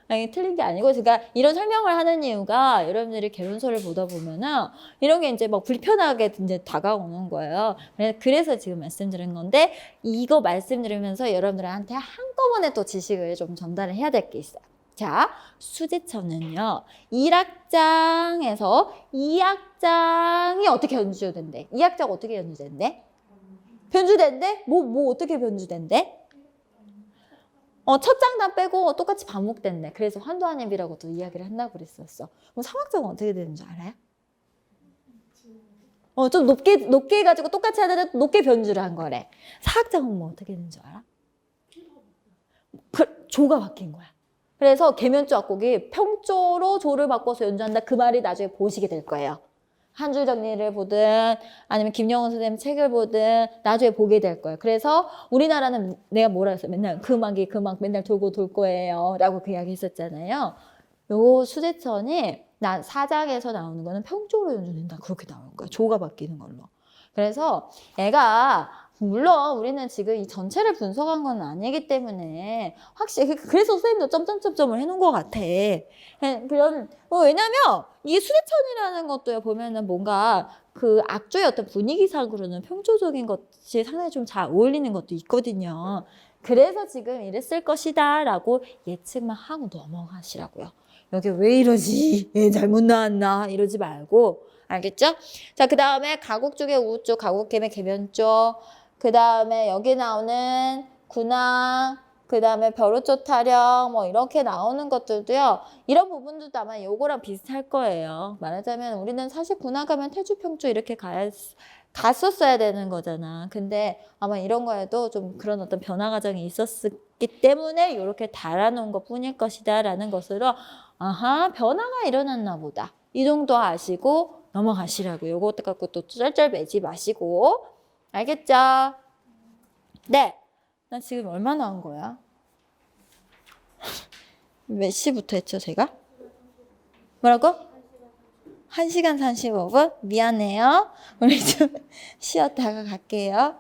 아니, 틀린 게 아니고, 그러니까 이런 설명을 하는 이유가 여러분들이 개론서를 보다 보면은 이런 게 이제 막 불편하게 이제 다가오는 거예요. 그래서 지금 말씀드린 건데, 이거 말씀드리면서 여러분들한테 한꺼번에 또 지식을 좀 전달을 해야 될 게 있어요. 자, 수제처는요, 1악장에서 2악장이 어떻게 연주된대? 2악장 어떻게 연주된대? 변주된대? 뭐 어떻게 변주된대? 첫 장단 빼고 똑같이 반복됐네. 그래서 환도한입이라고도 이야기를 한다고 그랬었어. 그럼 3악장은 어떻게 되는 줄 알아요? 좀 높게 해가지고 똑같이 하는데 높게 변주를 한 거래. 4악장은 뭐 어떻게 되는 줄 알아? 조가 바뀐 거야. 그래서 개면조 악곡이 평조로 조를 바꿔서 연주한다. 그 말이 나중에 보시게 될 거예요. 한 줄 정리를 보든 아니면 김영훈 선생님 책을 보든 나중에 보게 될 거예요. 그래서 우리나라는 내가 뭐라 했어? 맨날 그 음악 맨날 돌고 돌 거예요. 라고 그 이야기 했었잖아요. 요 수제천이 4장에서 나오는 거는 평조로 연주된다. 그렇게 나오는 거예요. 조가 바뀌는 걸로. 그래서 얘가 물론 우리는 지금 이 전체를 분석한 건 아니기 때문에 확실히 그래서 선생님도 점점점점을 해놓은 것 같아. 왜냐면 이 수제천이라는 것도 보면은 뭔가 그 악조의 어떤 분위기상으로는 평조적인 것이 상당히 좀 잘 어울리는 것도 있거든요. 그래서 지금 이랬을 것이다 라고 예측만 하고 넘어가시라고요. 여기 왜 이러지? 얘 잘못 나왔나? 이러지 말고 알겠죠? 자, 그 다음에 가곡 중에 우쪽, 가곡개의 개변쪽, 그 다음에 여기 나오는 군항, 그 다음에 벼루조 타령 뭐 이렇게 나오는 것들도요. 이런 부분들도 아마 요거랑 비슷할 거예요. 말하자면 우리는 사실 군항 가면 태주평조 이렇게 갔었어야 되는 거잖아. 근데 아마 이런 거에도 좀 그런 어떤 변화 과정이 있었기 때문에 이렇게 달아놓은 것 뿐일 것이다 라는 것으로 아하 변화가 일어났나 보다. 이 정도 아시고 넘어가시라고. 요거 갖고 또 쩔쩔 매지 마시고. 알겠죠? 네. 나 지금 얼마 나온 거야? 몇 시부터 했죠, 제가? 뭐라고? 1시간 35분? 미안해요. 우리 좀 쉬었다가 갈게요.